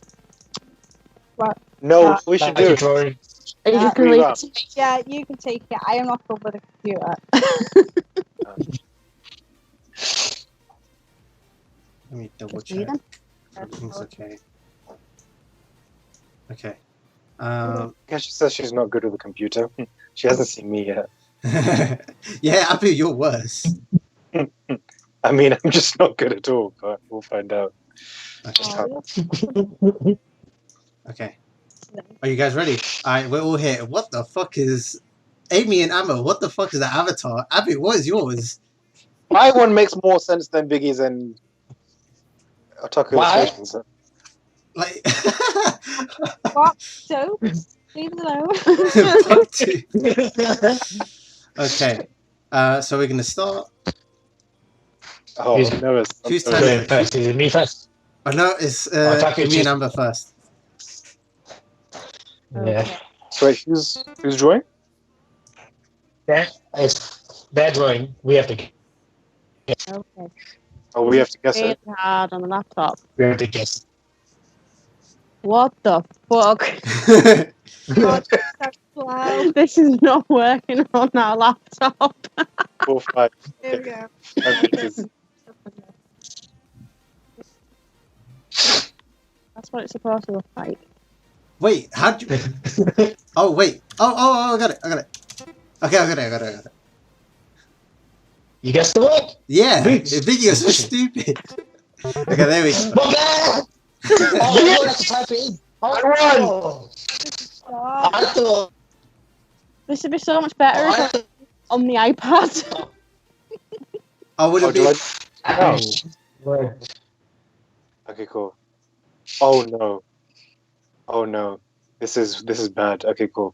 Speaker 1: No, we should do it.
Speaker 3: Drawing.
Speaker 4: Are you
Speaker 2: Yeah.
Speaker 4: just going to leave
Speaker 1: Round.
Speaker 4: it?
Speaker 2: Yeah, you can take it. I am not good with a computer.
Speaker 5: Let me double
Speaker 2: Just leave
Speaker 5: check.
Speaker 2: them.
Speaker 5: Everything's okay. Okay.
Speaker 1: Guess she says she's not good with a computer. She hasn't seen me yet.
Speaker 5: Yeah, I feel you're worse.
Speaker 1: I mean, I'm just not good at all, but we'll find out.
Speaker 5: Okay. Okay. Are you guys ready? Alright, we're all here. What the fuck is Amy and Amber? What the fuck is the avatar? Abby, what is yours?
Speaker 1: My one makes more sense than Biggie's and Otaku
Speaker 3: Why?
Speaker 1: Illustrations.
Speaker 5: Like
Speaker 2: What? So? Leave it alone.
Speaker 5: Fuck two. Okay. So we're gonna start.
Speaker 1: Oh,
Speaker 3: Who's-
Speaker 1: I'm nervous.
Speaker 5: Who's
Speaker 1: I'm
Speaker 5: turn
Speaker 1: nervous.
Speaker 5: it?
Speaker 3: First, is it me first?
Speaker 5: Oh no, it's
Speaker 3: Otaku
Speaker 5: Amy and
Speaker 3: choose.
Speaker 5: Amber first.
Speaker 3: Yeah.
Speaker 1: So wait, who's drawing?
Speaker 3: It's their drawing. We have to
Speaker 2: Okay.
Speaker 1: Oh, we have to guess
Speaker 4: Really
Speaker 1: it.
Speaker 4: hard on the laptop.
Speaker 3: guess.
Speaker 4: What the fuck?
Speaker 2: God, that's loud.
Speaker 4: This is not working on our laptop.
Speaker 1: 4, 5.
Speaker 2: There we go.
Speaker 1: Okay.
Speaker 4: That's what it's supposed to look like.
Speaker 5: Wait, how'd you? Oh wait. Oh, I got it. Okay, I got it.
Speaker 3: You guessed the word?
Speaker 5: Yeah,
Speaker 3: Biggs.
Speaker 5: the video is so stupid. Okay, there we go.
Speaker 3: Oh, you have to type it in. Oh,
Speaker 2: Stop.
Speaker 3: I thought.
Speaker 4: This would be so much better if it was on the iPad.
Speaker 5: Oh, would
Speaker 1: Oh,
Speaker 5: it
Speaker 1: do
Speaker 5: be?
Speaker 1: I? No.
Speaker 3: Word.
Speaker 1: Okay, cool. Oh no. Oh no. This is bad. Okay, cool.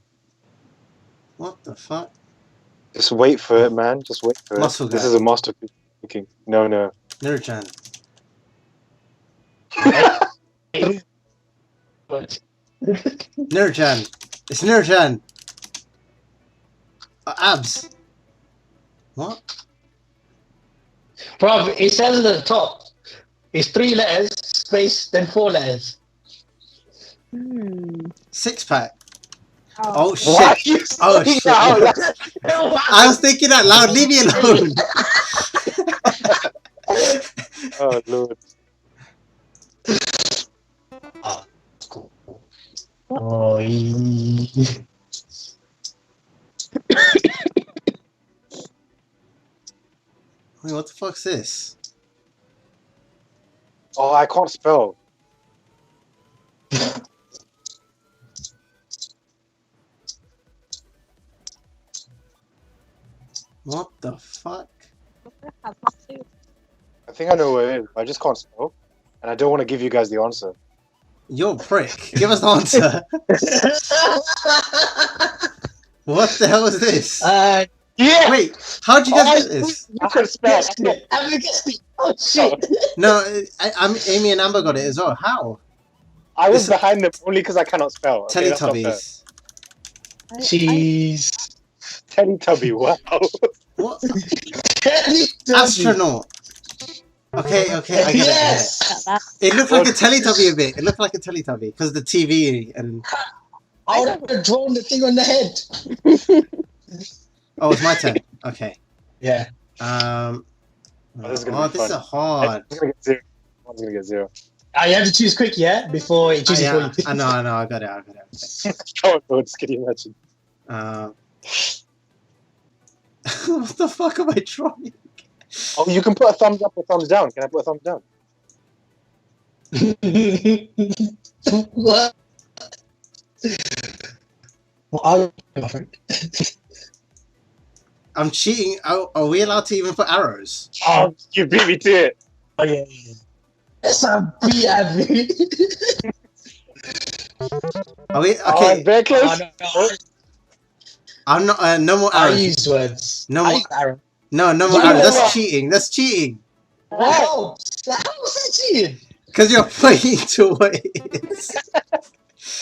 Speaker 5: What the fuck?
Speaker 1: Just wait for it, man. Just wait for it.
Speaker 5: Muscle
Speaker 1: This
Speaker 5: guy.
Speaker 1: is a masterpiece. Thinking. No.
Speaker 5: Nurchan.
Speaker 3: What?
Speaker 5: Nurchan. It's Nurchan. Abs. What?
Speaker 3: Bro, it says at the top. It's 3 letters, space, then 4 letters.
Speaker 5: 6 pack.
Speaker 2: Oh.
Speaker 5: Oh
Speaker 1: Why
Speaker 5: shit.
Speaker 1: are you
Speaker 5: Oh
Speaker 1: saying
Speaker 5: shit.
Speaker 1: that?
Speaker 5: I was thinking out loud. Leave me alone.
Speaker 1: Oh lord.
Speaker 3: Oh, cool. Oh,
Speaker 5: Wait, what the fuck's this?
Speaker 1: Oh, I can't spell.
Speaker 5: What the fuck?
Speaker 2: I have to.
Speaker 1: I think I know what it is. I just can't spell, and I don't want to give you guys the answer.
Speaker 5: You're a prick. Give us the answer. What the hell is this?
Speaker 1: Yeah.
Speaker 5: Wait, how'd you guys get this?
Speaker 1: You can spell.
Speaker 3: Oh shit!
Speaker 5: No, Amy and Amber got it as well. How?
Speaker 1: I was
Speaker 5: It's-
Speaker 1: behind them only because I cannot spell. Okay, that's not fair.
Speaker 5: Teletubbies.
Speaker 3: Jeez.
Speaker 1: Teletubby. Wow.
Speaker 5: What? Astronaut. Okay, I get
Speaker 3: Yes.
Speaker 5: it. It looked like a Teletubby a bit. It looked like a Teletubby because the TV and.
Speaker 3: I would have drawn the thing on the head.
Speaker 5: Oh, it's my turn. Okay.
Speaker 3: Yeah.
Speaker 1: This is gonna be
Speaker 5: This
Speaker 1: fun.
Speaker 5: is hard.
Speaker 1: One's gonna get 0. One's gonna get 0.
Speaker 3: You have to choose quick, yeah, before it chooses for
Speaker 5: Yeah,
Speaker 3: you.
Speaker 5: I know. I got it.
Speaker 1: Come on, Lord, can you imagine?
Speaker 5: What the fuck am I drawing?
Speaker 1: Oh, you can put a thumbs up or thumbs down. Can I put a thumbs down?
Speaker 3: What? What are you, my friend?
Speaker 5: I'm cheating. Are we allowed to even put arrows?
Speaker 1: Oh, you beat me to it.
Speaker 3: Oh yeah. That's a B, Abby.
Speaker 5: Are we
Speaker 1: Oh,
Speaker 5: okay?
Speaker 1: very close.
Speaker 5: I'm not. No more
Speaker 3: I
Speaker 5: arrows.
Speaker 3: use words.
Speaker 5: No
Speaker 3: I
Speaker 5: more.
Speaker 3: use arrow.
Speaker 5: No more
Speaker 1: Yeah.
Speaker 5: arrows. That's cheating. That's cheating.
Speaker 3: Wow. How is that cheating?
Speaker 5: Because you're pointing to what it is.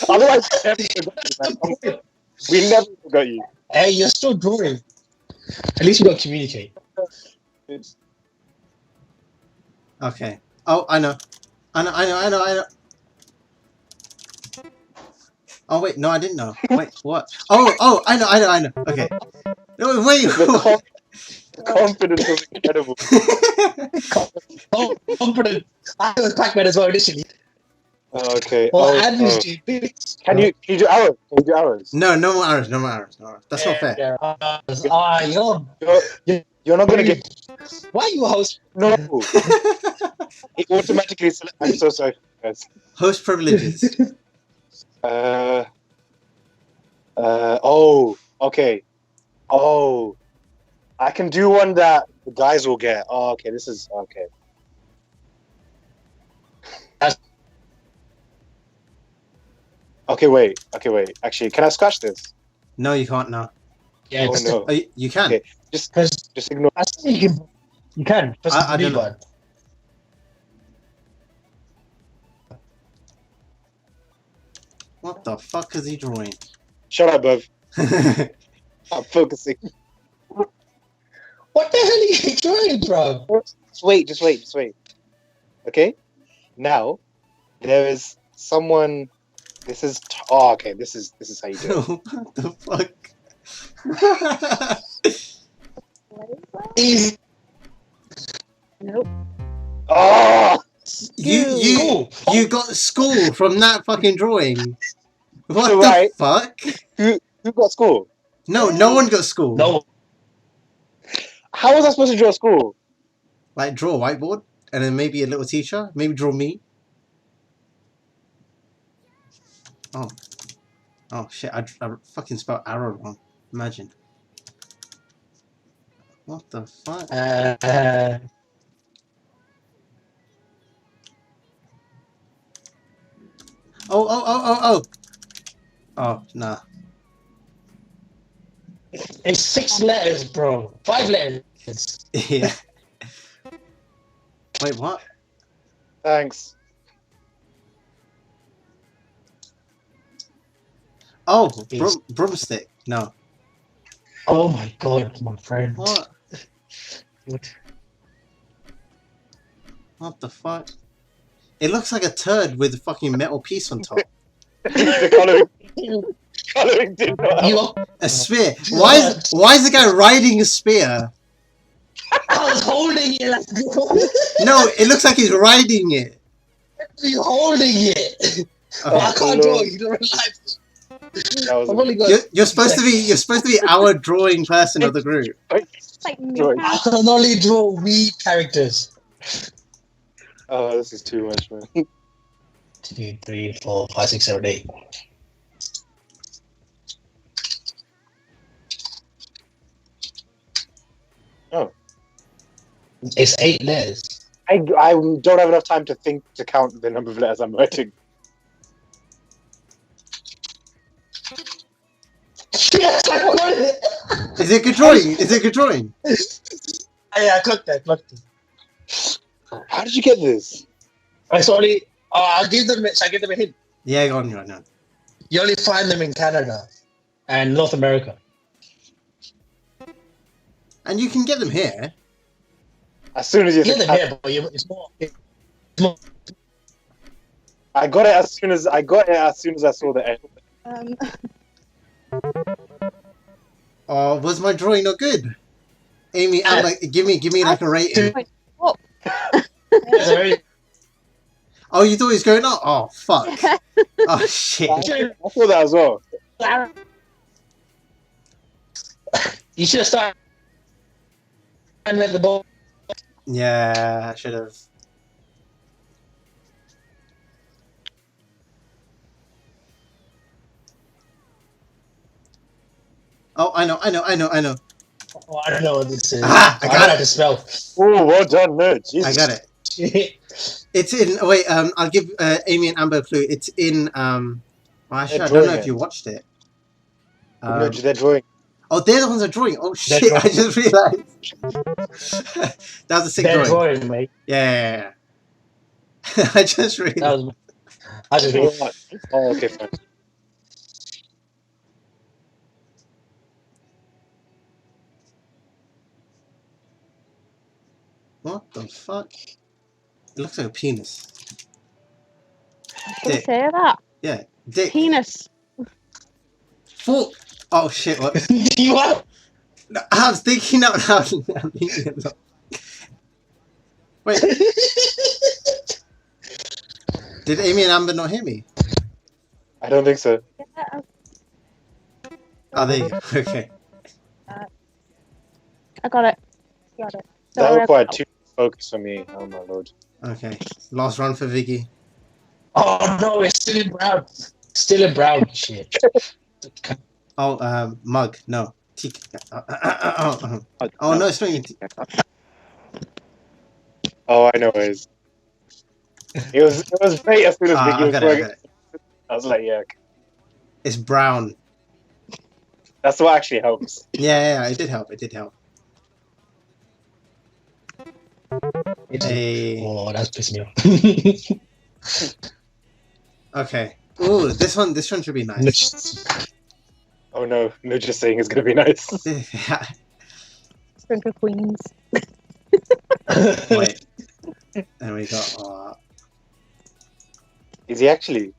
Speaker 1: Otherwise, we never forgot you, man. We never forgot you.
Speaker 3: Hey, you're still drawing. At least you don't communicate.
Speaker 5: Okay. Oh, I know. Oh wait, no, I didn't know. Wait, what? Oh, I know. Okay. No, wait.
Speaker 1: The confidence was incredible.
Speaker 3: Oh, confident. I was Pac-Man as well initially.
Speaker 1: Okay.
Speaker 3: Well,
Speaker 1: oh,
Speaker 3: Andrew's
Speaker 1: oh.
Speaker 3: doing bits.
Speaker 1: Can you do arrows? Can you do arrows?
Speaker 5: No more arrows. No more arrows. That's not fair.
Speaker 1: You're not gonna get.
Speaker 3: Why are you a host?
Speaker 1: No. It automatically select. I'm so sorry, guys.
Speaker 5: Host privileges.
Speaker 1: Oh. Okay. Oh. I can do one that the guys will get. Oh, okay. This is okay. Okay, wait. Actually, can I scratch this?
Speaker 5: No, you can't now.
Speaker 3: Yeah,
Speaker 1: Oh no.
Speaker 5: Oh, you can.
Speaker 1: Okay. Just ignore.
Speaker 3: I think you can. Just
Speaker 5: I
Speaker 3: delete
Speaker 5: don't know.
Speaker 3: one.
Speaker 5: What the fuck is he drawing?
Speaker 1: Shut up, Bev. I'm focusing.
Speaker 3: What the hell are you drawing, bro?
Speaker 1: Just wait. Okay. Now, there is someone. This is. Oh, okay. This is how you do it.
Speaker 5: What the fuck?
Speaker 3: Easy.
Speaker 2: Nope.
Speaker 1: Oh.
Speaker 5: You got school from that fucking drawing. What
Speaker 1: So,
Speaker 5: the
Speaker 1: right.
Speaker 5: fuck?
Speaker 1: Who got school?
Speaker 5: No one got school.
Speaker 3: No.
Speaker 1: How was I supposed to draw school?
Speaker 5: Like draw a whiteboard and then maybe a little teacher. Maybe draw me. Oh shit! I fucking spelled arrow wrong. Imagine. What the fuck? Oh. Oh, nah.
Speaker 3: It's 6 letters, bro. 5 letters.
Speaker 5: Yeah. Wait, what?
Speaker 1: Thanks.
Speaker 5: Oh, broomstick. No.
Speaker 3: Oh my god, my friend.
Speaker 5: What? What the fuck? It looks like a turd with a fucking metal piece on top.
Speaker 1: The coloring did not help.
Speaker 5: A spear. Why is the guy riding a spear?
Speaker 3: I was holding it like
Speaker 5: No, it looks like he's riding it.
Speaker 3: you holding it.
Speaker 5: Okay.
Speaker 3: I can't draw. You don't realize.
Speaker 1: That was
Speaker 3: I've only got.
Speaker 5: You're supposed to be our drawing person of the group.
Speaker 2: It's like me.
Speaker 1: Sorry.
Speaker 3: I can only draw weak characters.
Speaker 1: Oh, this is too much, man.
Speaker 3: 2, 3, 4, 5, 6, 7, 8.
Speaker 1: Oh.
Speaker 3: It's 8 letters.
Speaker 1: I don't have enough time to think to count the number of letters I'm writing.
Speaker 3: Yes, I got it!
Speaker 5: Is it good drawing? Is it good drawing?
Speaker 3: Yeah, I clocked it.
Speaker 1: How did you get this?
Speaker 3: It's only. I'll give them. Shall I give them a hint?
Speaker 5: Yeah, go on, go on.
Speaker 3: You only find them in Canada and North America.
Speaker 5: And you can get them here.
Speaker 1: As soon as you
Speaker 3: Get them here, but it's more.
Speaker 1: I got it as soon as I saw the end.
Speaker 5: Oh, was my drawing not good? Amy, Amber, give me like a rating. Oh, you thought it was going up? Oh, fuck. Oh, shit.
Speaker 1: I thought that as well.
Speaker 3: You should have started and let the ball.
Speaker 5: Yeah, I should have. Oh, I know.
Speaker 3: Oh, I don't know what this is.
Speaker 5: Ah, I got it.
Speaker 3: How to spell.
Speaker 1: Oh, well done, nerd. Jesus.
Speaker 5: I got it. It's in. Wait, I'll give Amy and Amber a clue. It's in. Well, actually, I don't know if you watched it.
Speaker 1: No, they're drawing.
Speaker 5: Oh, they're the ones that are drawing. Oh shit! I just realized. That was a sick drawing.
Speaker 3: Mate.
Speaker 5: Yeah. I just realized.
Speaker 1: Oh, okay, fine.
Speaker 5: What the fuck? It looks like a penis.
Speaker 4: Did I say that?
Speaker 5: Yeah, dick.
Speaker 4: Penis.
Speaker 5: Fuck. Oh shit! What?
Speaker 3: You are.
Speaker 5: No, I was thinking out loud. Wait. Did Amy and Amber not hear me?
Speaker 1: I don't think so.
Speaker 2: Yeah.
Speaker 5: Oh, there you go. Okay.
Speaker 2: I got it. Got it.
Speaker 1: That required too much focus for me. Oh my lord.
Speaker 5: Okay. Last run for Vicky.
Speaker 3: Oh no, it's still in brown. Still in brown. Shit.
Speaker 5: Oh, mug. No. Oh no, it's not even.
Speaker 1: Oh, I know it is. It was great as soon as Vicky was throwing it. I was like, yeah.
Speaker 5: It's brown.
Speaker 1: That's what actually helps.
Speaker 5: Yeah, it did help. It did help.
Speaker 3: Oh, that's pissing me off.
Speaker 5: Okay. Ooh, this one should be nice.
Speaker 1: Oh no, no, just saying it's gonna be nice.
Speaker 2: Sprinkle Queens.
Speaker 5: Wait. And we got.
Speaker 1: Is he actually?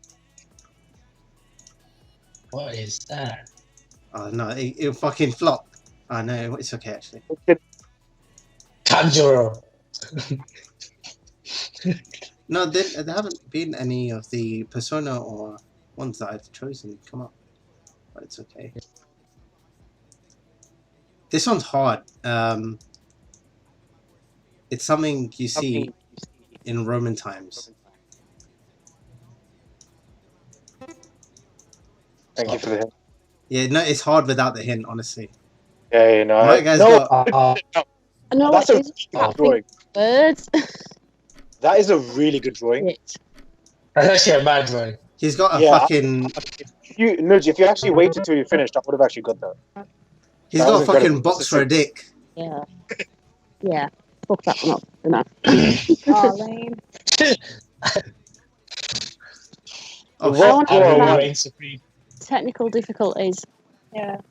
Speaker 3: What is that?
Speaker 5: Oh no, it fucking flopped. Oh no, it's okay actually.
Speaker 3: Tanjiro.
Speaker 5: No, there haven't been any of the Persona or ones that I've chosen come up. But it's okay. This one's hard. It's something you see in Roman times.
Speaker 1: Thank you for the hint.
Speaker 5: Yeah, no, it's hard without the hint, honestly.
Speaker 1: Yeah, no.
Speaker 5: My guys
Speaker 1: no,
Speaker 5: got.
Speaker 2: No,
Speaker 1: that's a
Speaker 2: it is.
Speaker 1: really good drawing.
Speaker 2: Birds.
Speaker 1: That is a really good drawing.
Speaker 3: That's actually a mad drawing.
Speaker 5: He's got a fucking.
Speaker 1: If you actually waited till you finished, I would have actually got that.
Speaker 5: He's got a fucking box for a dick.
Speaker 2: Yeah. Yeah. Fuck that one up. Enough. Oh, lame.
Speaker 5: Oh,
Speaker 2: I want technical difficulties. Yeah.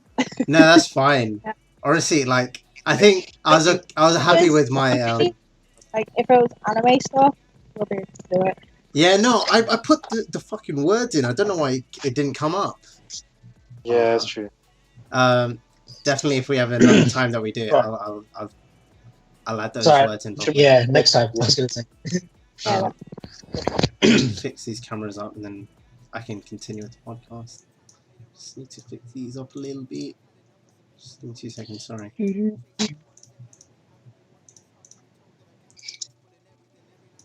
Speaker 5: No, that's fine.
Speaker 2: Yeah.
Speaker 5: Honestly, like I think I was happy with my.
Speaker 2: Like if it was anime stuff, we'll be able to do it.
Speaker 5: Yeah, no, I put the fucking words in. I don't know why it didn't come up.
Speaker 1: Yeah, that's true.
Speaker 5: Definitely, if we have another time that we do it, I'll add those words in.
Speaker 3: Yeah, next time. I was gonna say.
Speaker 5: Fix these cameras up, and then I can continue with the podcast. Just need to fix these up a little bit. Just give me 2 seconds. Sorry.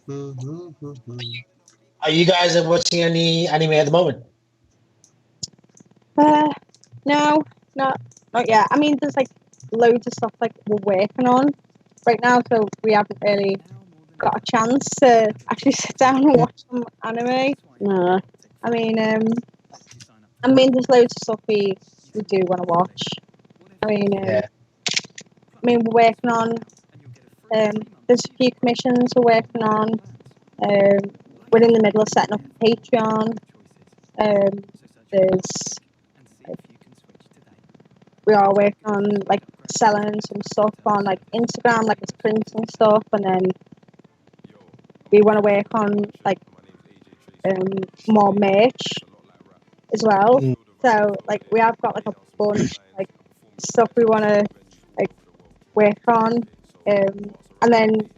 Speaker 3: Are you guys watching any anime at the moment?
Speaker 2: No, not yet. I mean, there's like loads of stuff like we're working on right now, so we haven't really got a chance to actually sit down and watch some anime.
Speaker 4: No.
Speaker 2: I mean, there's loads of stuff we do want to watch. I mean, we're working on. There's a few commissions we're working on. We're in the middle of setting up a Patreon. We are working on like selling some stuff on like Instagram, like it's prints and stuff, and then we want to work on like more merch as well. So like we have got like a bunch like stuff we want to like work on, and then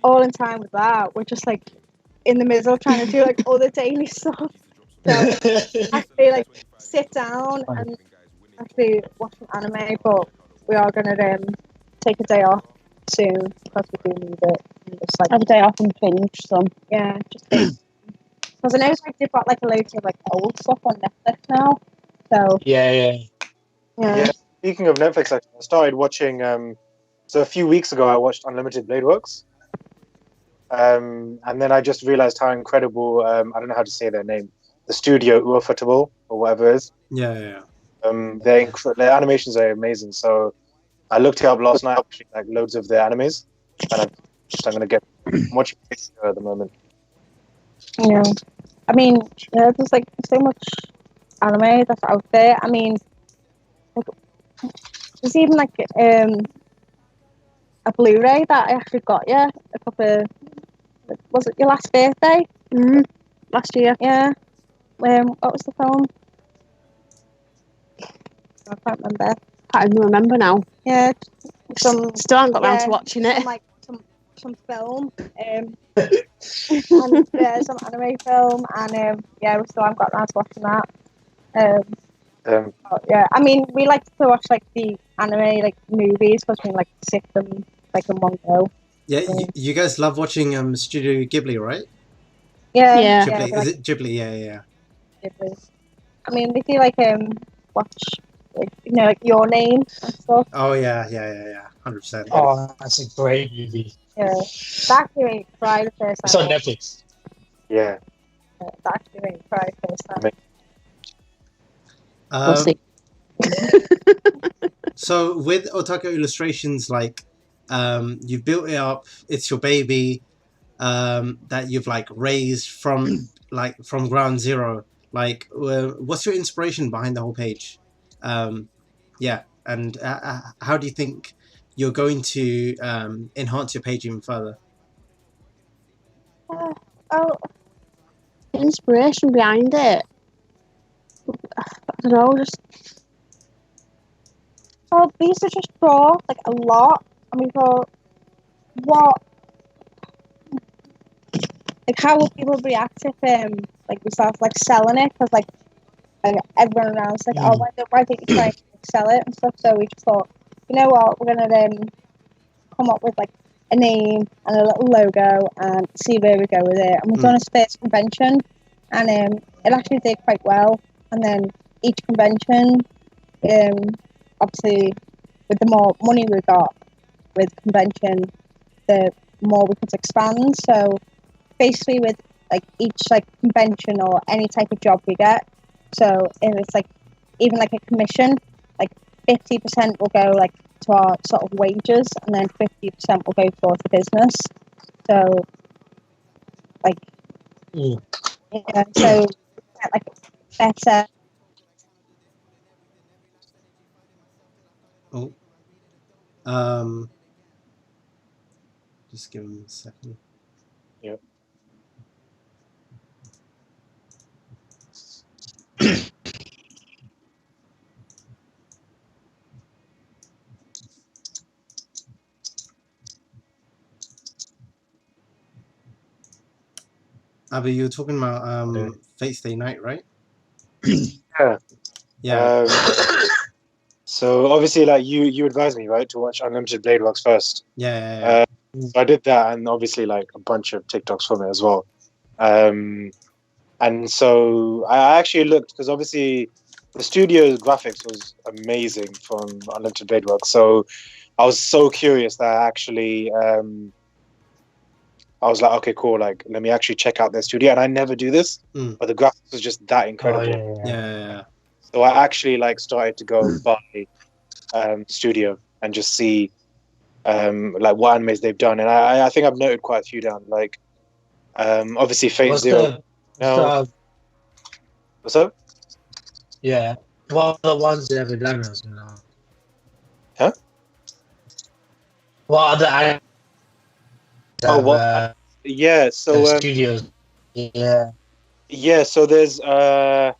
Speaker 2: all in time with that, we're just like in the middle trying to do like all the daily stuff. So actually like sit down and actually watch some anime, but we are gonna take a day off soon because we do need it. And just like
Speaker 4: Have a day off and binge some.
Speaker 2: yeah, just because I know like they've got like a load of like old stuff on Netflix now. So
Speaker 3: Yeah.
Speaker 1: Speaking of Netflix, actually, I started watching. So a few weeks ago, I watched Unlimited Blade Works. And then I just realized how incredible. I don't know how to say their name. The studio Ufotable or whatever it is.
Speaker 5: Yeah.
Speaker 1: Their animations are amazing. So I looked it up last night, actually, like loads of their animes, and I'm gonna get watching at the moment.
Speaker 2: yeah, I mean, there's like so much anime that's out there. I mean, like, there's even like a Blu-ray that I actually got a couple. Was it your last birthday?
Speaker 4: Last year.
Speaker 2: Yeah. What was the film? I can't remember.
Speaker 4: Can't even remember now.
Speaker 2: Yeah, some
Speaker 4: Still haven't got round to watching it.
Speaker 2: Some film, and some anime film, and we still haven't got round to watching that. Yeah, I mean, we like to watch like the anime like movies because we can like sit them like in one go.
Speaker 5: Yeah, you guys love watching Studio Ghibli, right?
Speaker 2: Yeah.
Speaker 5: Ghibli.
Speaker 2: Like,
Speaker 5: Is it Ghibli? Yeah.
Speaker 2: Ghibli. I mean, we do like watch like, like Your Name and stuff.
Speaker 5: Oh yeah. 100%.
Speaker 3: Oh, that's a great movie.
Speaker 2: Yeah, that actually made me cry the first time.
Speaker 3: It's on Netflix.
Speaker 1: Yeah.
Speaker 2: That actually made me cry the first time.
Speaker 4: We'll see.
Speaker 5: So with Otaku Illustrations, like, you've built it up. It's your baby that you've like raised from ground zero. Like, what's your inspiration behind the whole page? And how do you think you're going to enhance your page even further?
Speaker 4: The inspiration behind it. I don't know, just.
Speaker 2: Well, we used to just draw like a lot, and we thought, how would people react if like we started like selling it? Because like everyone around was like, oh, why don't you try and sell it and stuff? So we just thought, you know what, we're gonna come up with like a name and a little logo and see where we go with it. And we've done a first convention, and it actually did quite well. And then each convention, obviously, with the more money we got with convention, the more we could expand. So basically, with like each like convention or any type of job we get, so if it's like even like a commission, like 50% will go like to our sort of wages, and then 50% will go towards the business. So like so get like better.
Speaker 5: Just give him a second.
Speaker 1: Yep.
Speaker 5: Abby, you were talking about Fate's Day Night, right?
Speaker 1: Yeah. So obviously, like you advised me, right, to watch Unlimited Blade Works first.
Speaker 5: Yeah.
Speaker 1: So I did that, and obviously like a bunch of TikToks from it as well. And so I actually looked because obviously the studio's graphics was amazing from Unlimited Blade Works. So I was so curious that I was like, okay, cool. Like, let me actually check out their studio. And I never do this, but the graphics was just that incredible.
Speaker 5: Yeah.
Speaker 1: So I actually like started to go by studio and just see like what animes they've done. And I think I've noted quite a few down. Like obviously Fate Zero. No, what's up?
Speaker 3: Yeah. What are the ones they ever done?
Speaker 1: Huh?
Speaker 3: What other animes
Speaker 1: Oh,
Speaker 3: have,
Speaker 1: what? Yeah. So
Speaker 3: studios? Yeah.
Speaker 1: yeah. So there's Kara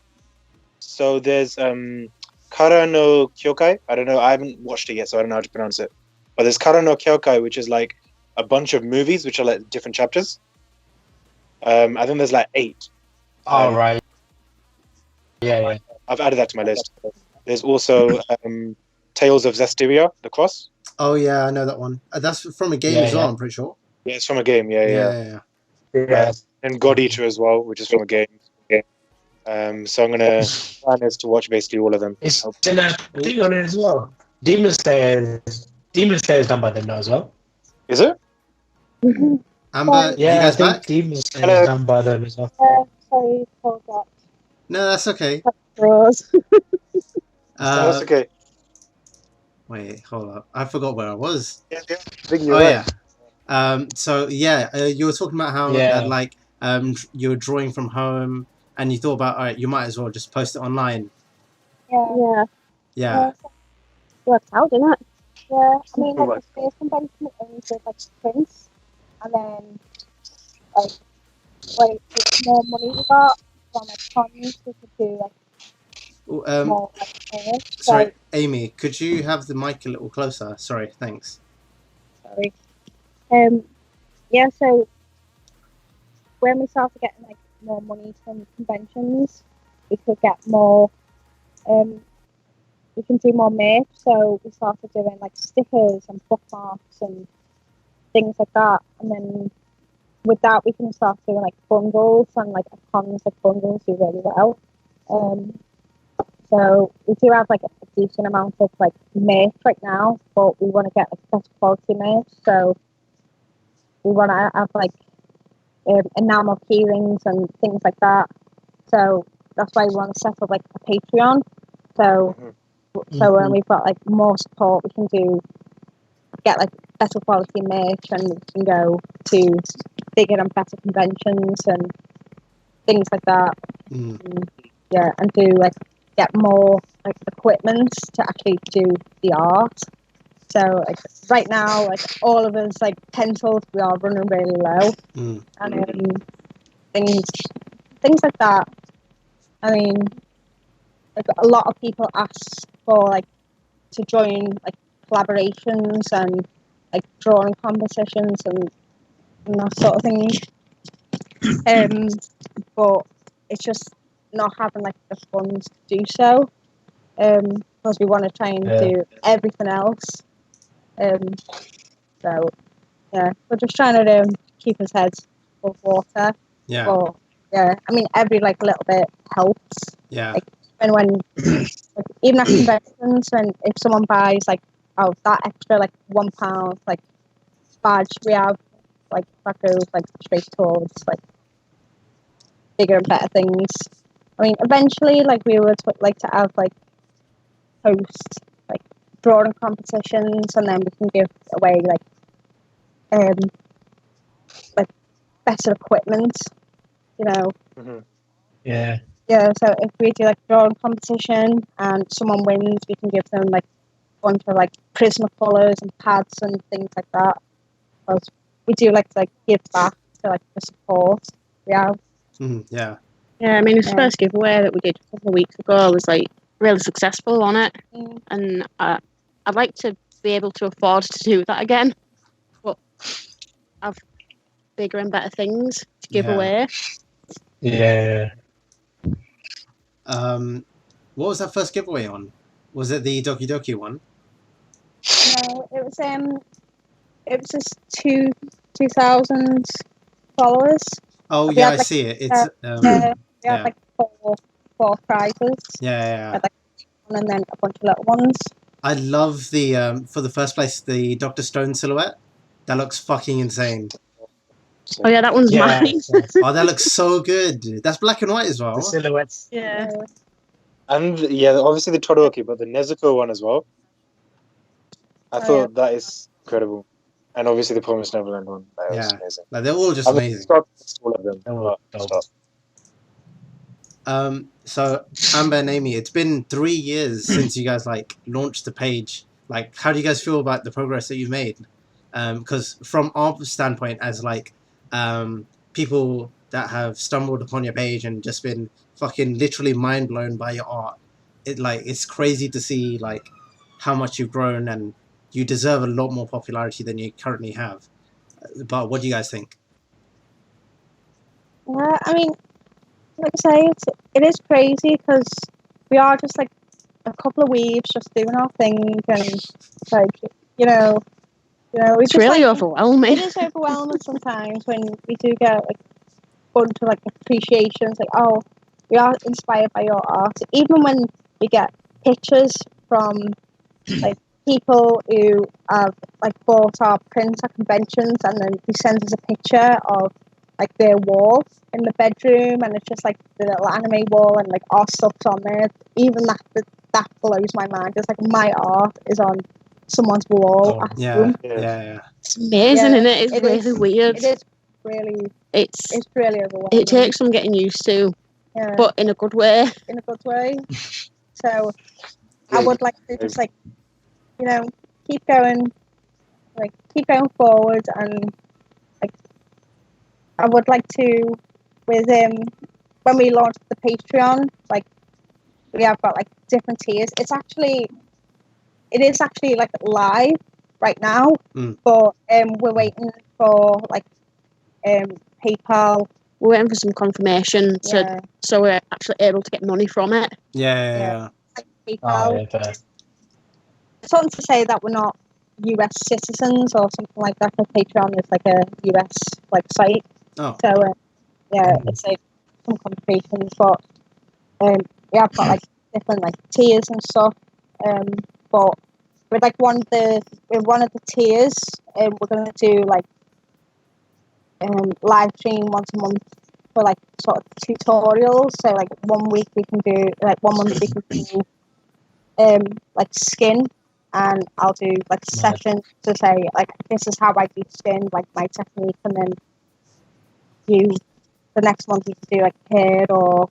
Speaker 1: no Kyokai. I don't know. I haven't watched it yet, so I don't know how to pronounce it. But there's Kara no Kyokai, which is like a bunch of movies, which are like different chapters. I think there's like 8.
Speaker 3: All right. Yeah.
Speaker 1: I've added that to my list. There's also Tales of Zestiria, The Cross.
Speaker 5: Oh yeah, I know that one. That's from a game as well. I'm pretty sure.
Speaker 1: Yeah, it's from a game. Yeah. And God Eater as well, which is from a game. So I'm gonna plan is to watch basically all of them.
Speaker 3: It's in a thing on it as well. Demon Slayer is done by them now as well.
Speaker 1: Is it?
Speaker 5: Amber,
Speaker 3: Yeah,
Speaker 5: you guys
Speaker 3: I think
Speaker 5: back?
Speaker 3: Demon Slayer is done by them as well.
Speaker 2: Sorry, hold that.
Speaker 5: No, that's okay.
Speaker 2: Rose.
Speaker 1: That's okay.
Speaker 5: Wait, hold up. I forgot where I was.
Speaker 1: Yeah. I think you're right.
Speaker 5: Yeah. So yeah, you were talking about how like you were drawing from home, and you thought about, all right, you might as well just post it online.
Speaker 2: Yeah. Works out, didn't it? Yeah. I mean, like the space convention only did like prints, and then like more money we got from like cons, we could do like more like merch.
Speaker 5: Sorry, Amy, could you have the mic a little closer? Sorry, thanks.
Speaker 2: Sorry. Yeah, so when we started getting like more money from conventions, we could get more we can do more merch, so we started doing like stickers and bookmarks and things like that, and then with that we can start doing like bundles, and like cons like bundles do really well. So we do have like a decent amount of like merch right now, but we want to get like best quality merch, so we want to have like enamel keyrings and things like that. So that's why we want to set up like a Patreon. So when we've got like more support, we can get like better quality merch, and we can go to bigger and better conventions and things like that. Yeah, and do like get more like equipment to actually do the art. So like right now, like all of us like pencils, we are running really low, and things like that. I mean, like a lot of people ask for like to join like collaborations and like drawing competitions and that sort of thing. But it's just not having like the funds to do so. Because we want to try and do everything else. So yeah, we're just trying to keep his head above water.
Speaker 5: Yeah.
Speaker 2: But yeah, I mean every like little bit helps.
Speaker 5: Yeah.
Speaker 2: Like when like, even at conventions, when if someone buys like that extra like £1 like badge we have, like that goes like straight towards like bigger and better things. I mean, eventually, like we would like to have like host like drawing competitions, and then we can give away like better equipment, you know.
Speaker 3: Yeah.
Speaker 2: Yeah, so if we do like drawing competition and someone wins, we can give them like a bunch of like Prismacolors and pads and things like that. Because we do like to give back to like the support we have.
Speaker 5: Yeah.
Speaker 4: Yeah, I mean, his first giveaway that we did a couple of weeks ago was like really successful on it, and I'd like to be able to afford to do that again, but have bigger and better things to give away.
Speaker 3: Yeah.
Speaker 5: What was that first giveaway on? Was it the Doki Doki one?
Speaker 2: No, it it was just 2,000 followers.
Speaker 5: Oh
Speaker 2: We
Speaker 5: yeah,
Speaker 2: had,
Speaker 5: I
Speaker 2: like,
Speaker 5: see it. It's
Speaker 2: we had
Speaker 5: yeah.
Speaker 2: like four prizes.
Speaker 5: Yeah.
Speaker 2: We had, like, and then a bunch of little ones.
Speaker 5: I love the for the first place the Doctor Stone silhouette. That looks fucking insane.
Speaker 4: Oh yeah, that one's
Speaker 3: Yeah,
Speaker 4: mine.
Speaker 5: Oh, that looks so good. That's black and white as
Speaker 3: the
Speaker 5: well.
Speaker 3: silhouettes.
Speaker 4: Yeah.
Speaker 1: And yeah, obviously the Todoroki, but the Nezuko one as well. I thought that is incredible. And obviously the Promised Neverland one. That was
Speaker 5: Yeah,
Speaker 1: amazing.
Speaker 5: like they're all just
Speaker 1: I'm
Speaker 5: amazing.
Speaker 1: stuck with all of them.
Speaker 3: They were
Speaker 1: but
Speaker 3: dope.
Speaker 1: stop.
Speaker 5: So Amber and Amy, it's been 3 years since you guys like launched the page. Like, how do you guys feel about the progress that you've made? Because from our standpoint, as like people that have stumbled upon your page and just been fucking literally mind blown by your art, it's crazy to see like how much you've grown, and you deserve a lot more popularity than you currently have. But what do you guys think?
Speaker 2: Yeah, I mean, like I say, it is crazy because we are just like a couple of weaves just doing our thing, and like we
Speaker 4: It's
Speaker 2: just
Speaker 4: really
Speaker 2: like,
Speaker 4: overwhelming.
Speaker 2: it is overwhelming sometimes when we do get like bunch of like appreciations, like, oh, we are inspired by your art. Even when we get pictures from like people who have like bought our prints at conventions, and then they send us a picture of like their wall in the bedroom, and it's just like the little anime wall, and like our stuff's on there. Even that blows my mind. It's like my art is on someone's wall at home.
Speaker 5: Yeah.
Speaker 4: It's amazing, isn't it? It's really weird.
Speaker 2: It is really.
Speaker 4: It's
Speaker 2: really overwhelming.
Speaker 4: it takes some getting used to, but in a good way.
Speaker 2: In a good way. So I would like to just like, keep going forward, and like I would like to with when we launched the Patreon, like we have got like different tiers. It is actually like live right now, but we're waiting for like PayPal.
Speaker 4: We're waiting for some confirmation so we're actually able to get money from it.
Speaker 5: Yeah.
Speaker 2: Like PayPal.
Speaker 3: Oh, yeah,
Speaker 2: Something to say that we're not US citizens or something like that, because Patreon is like a US like site.
Speaker 5: Oh.
Speaker 2: So it's like some complications, but we have got like different like tiers and stuff. But with like one of the tiers, we're gonna do like live stream once a month for like sort of tutorials. So like 1 week we can do, like 1 month we can do like skin, and I'll do like a session to say like, this is how I do skin, like my technique, and then the next month you can do like hair, or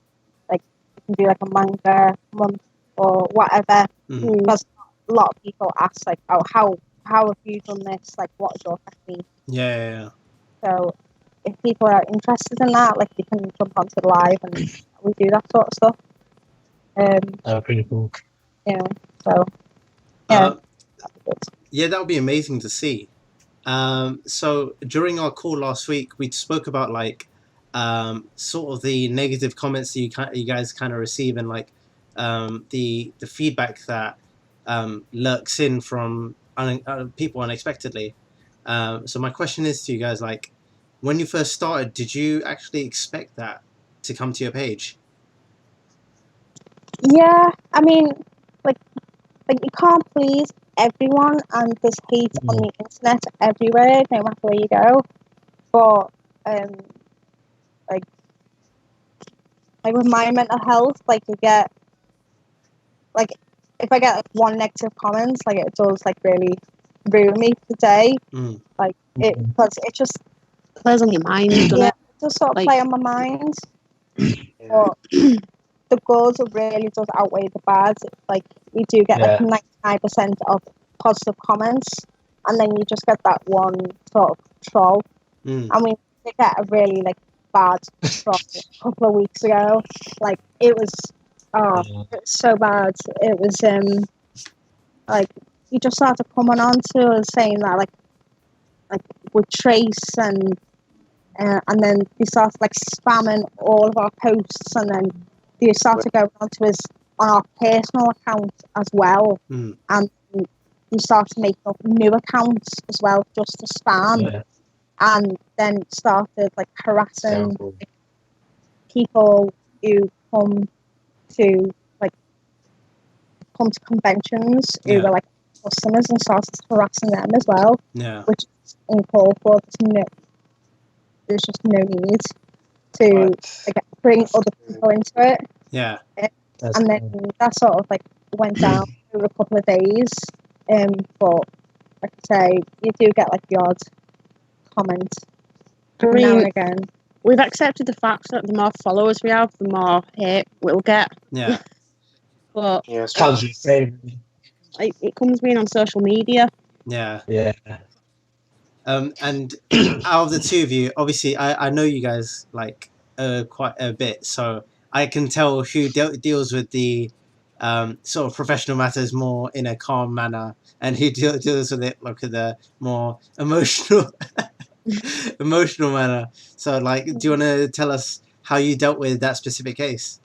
Speaker 2: like you can do like a manga month or whatever. Because a lot of people ask like, oh, how have you done this, like what is your technique?
Speaker 5: Yeah.
Speaker 2: So if people are interested in that, like, they can jump onto the live and we do that sort of stuff.
Speaker 3: Pretty cool.
Speaker 2: Yeah. So yeah.
Speaker 5: That would be amazing to see. So during our call last week, we spoke about like sort of the negative comments that you guys kind of receive, and like the feedback that lurks in from people unexpectedly. So my question is to you guys, like, when you first started, did you actually expect that to come to your page?
Speaker 2: Yeah, I mean, like you can't please everyone, and there's hate on the internet everywhere, no matter where you go. But like with my mental health, like you get like, if I get like one negative comment, like it does like really ruin me for the day. Like because it just
Speaker 4: plays on your mind, doesn't it?
Speaker 2: It does sort of play on my mind. But the good really does outweigh the bad. Like we do get like 99% of positive comments, and then you just get that one sort of troll. And we did get a really like bad troll a couple of weeks ago. Like it was so bad. It was like he just started coming on to us saying that like with Trace, and then he started like spamming all of our posts, and then he started going on to on our personal account as well, and you start to make up new accounts as well, just to spam, and then started like harassing people who come to conventions who were like customers, and started harassing them as well.
Speaker 5: Yeah.
Speaker 2: Which is uncalled for. There's just no need to bring other people into it.
Speaker 5: Yeah.
Speaker 2: And then that sort of like went down over a couple of days. But like I say, you do get like the odd comment now and again.
Speaker 4: We've accepted the fact that the more followers we have, the more hate we'll get.
Speaker 5: Yeah.
Speaker 4: But
Speaker 3: it
Speaker 4: comes being on social media.
Speaker 5: Yeah.
Speaker 3: Yeah.
Speaker 5: And out of the two of you, obviously, I know you guys like quite a bit, so I can tell who deals with the sort of professional matters more in a calm manner, and who deals with it like the more emotional emotional manner. So, like, do you want to tell us how you dealt with that specific case?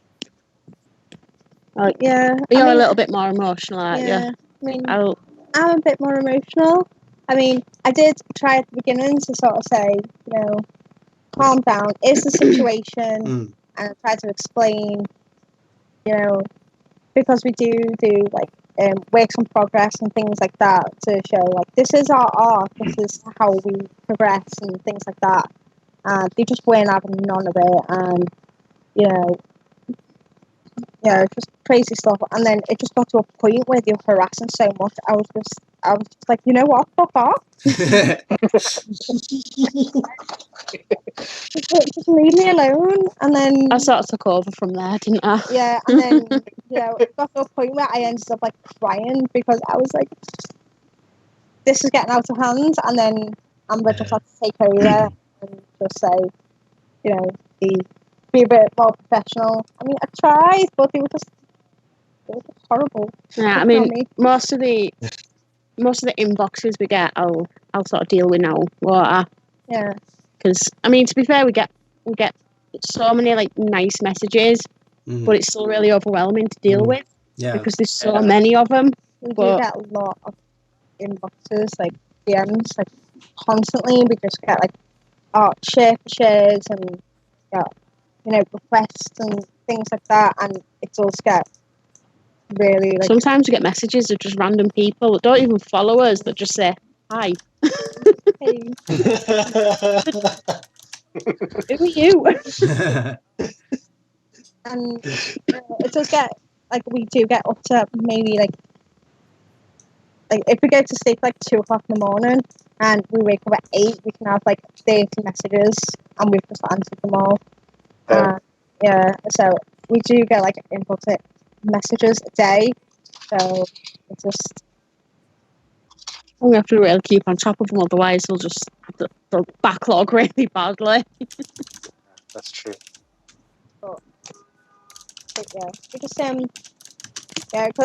Speaker 2: Yeah,
Speaker 4: you're a little bit more emotional, aren't you?
Speaker 2: I mean, I'm a bit more emotional. I mean, I did try at the beginning to sort of say, you know, calm down. It's the situation, and I tried to explain, you know, because we do like works in progress and things like that to show like this is our art, this is how we progress and things like that. And they just weren't having none of it, and you know, just crazy stuff. And then it just got to a point where they were harassing so much. I was just like, you know what, fuck off. just leave me alone. And then
Speaker 4: I sort of took over from there, didn't I?
Speaker 2: Yeah, and then it got to a point where I ended up like crying because I was like, this is getting out of hand. And then Amber just had to take over and just say, you know, be a bit more professional. I mean, I tried, but they were just horrible.
Speaker 4: Yeah, I mean, most of the inboxes we get, I'll sort of deal with now.
Speaker 2: Yeah.
Speaker 4: Because I mean, to be fair, we get so many like nice messages, but it's still really overwhelming to deal with.
Speaker 5: Yeah.
Speaker 4: Because there's so many of them.
Speaker 2: We do get a lot of inboxes, like DMs, like constantly. We just get like art shares and requests and things like that, and it does get really like.
Speaker 4: Sometimes we get messages of just random people that don't even follow us that just say hi.
Speaker 2: Hey.
Speaker 4: Who are you?
Speaker 2: And it does get like we do get up to maybe like if we go to sleep like 2 o'clock in the morning and we wake up at 8, we can have like 30 messages and we've just answered them all. So we do get like input messages a day. So it's just
Speaker 4: we have to really keep on top of them, otherwise they'll backlog really badly.
Speaker 1: That's true.
Speaker 2: But yeah, we just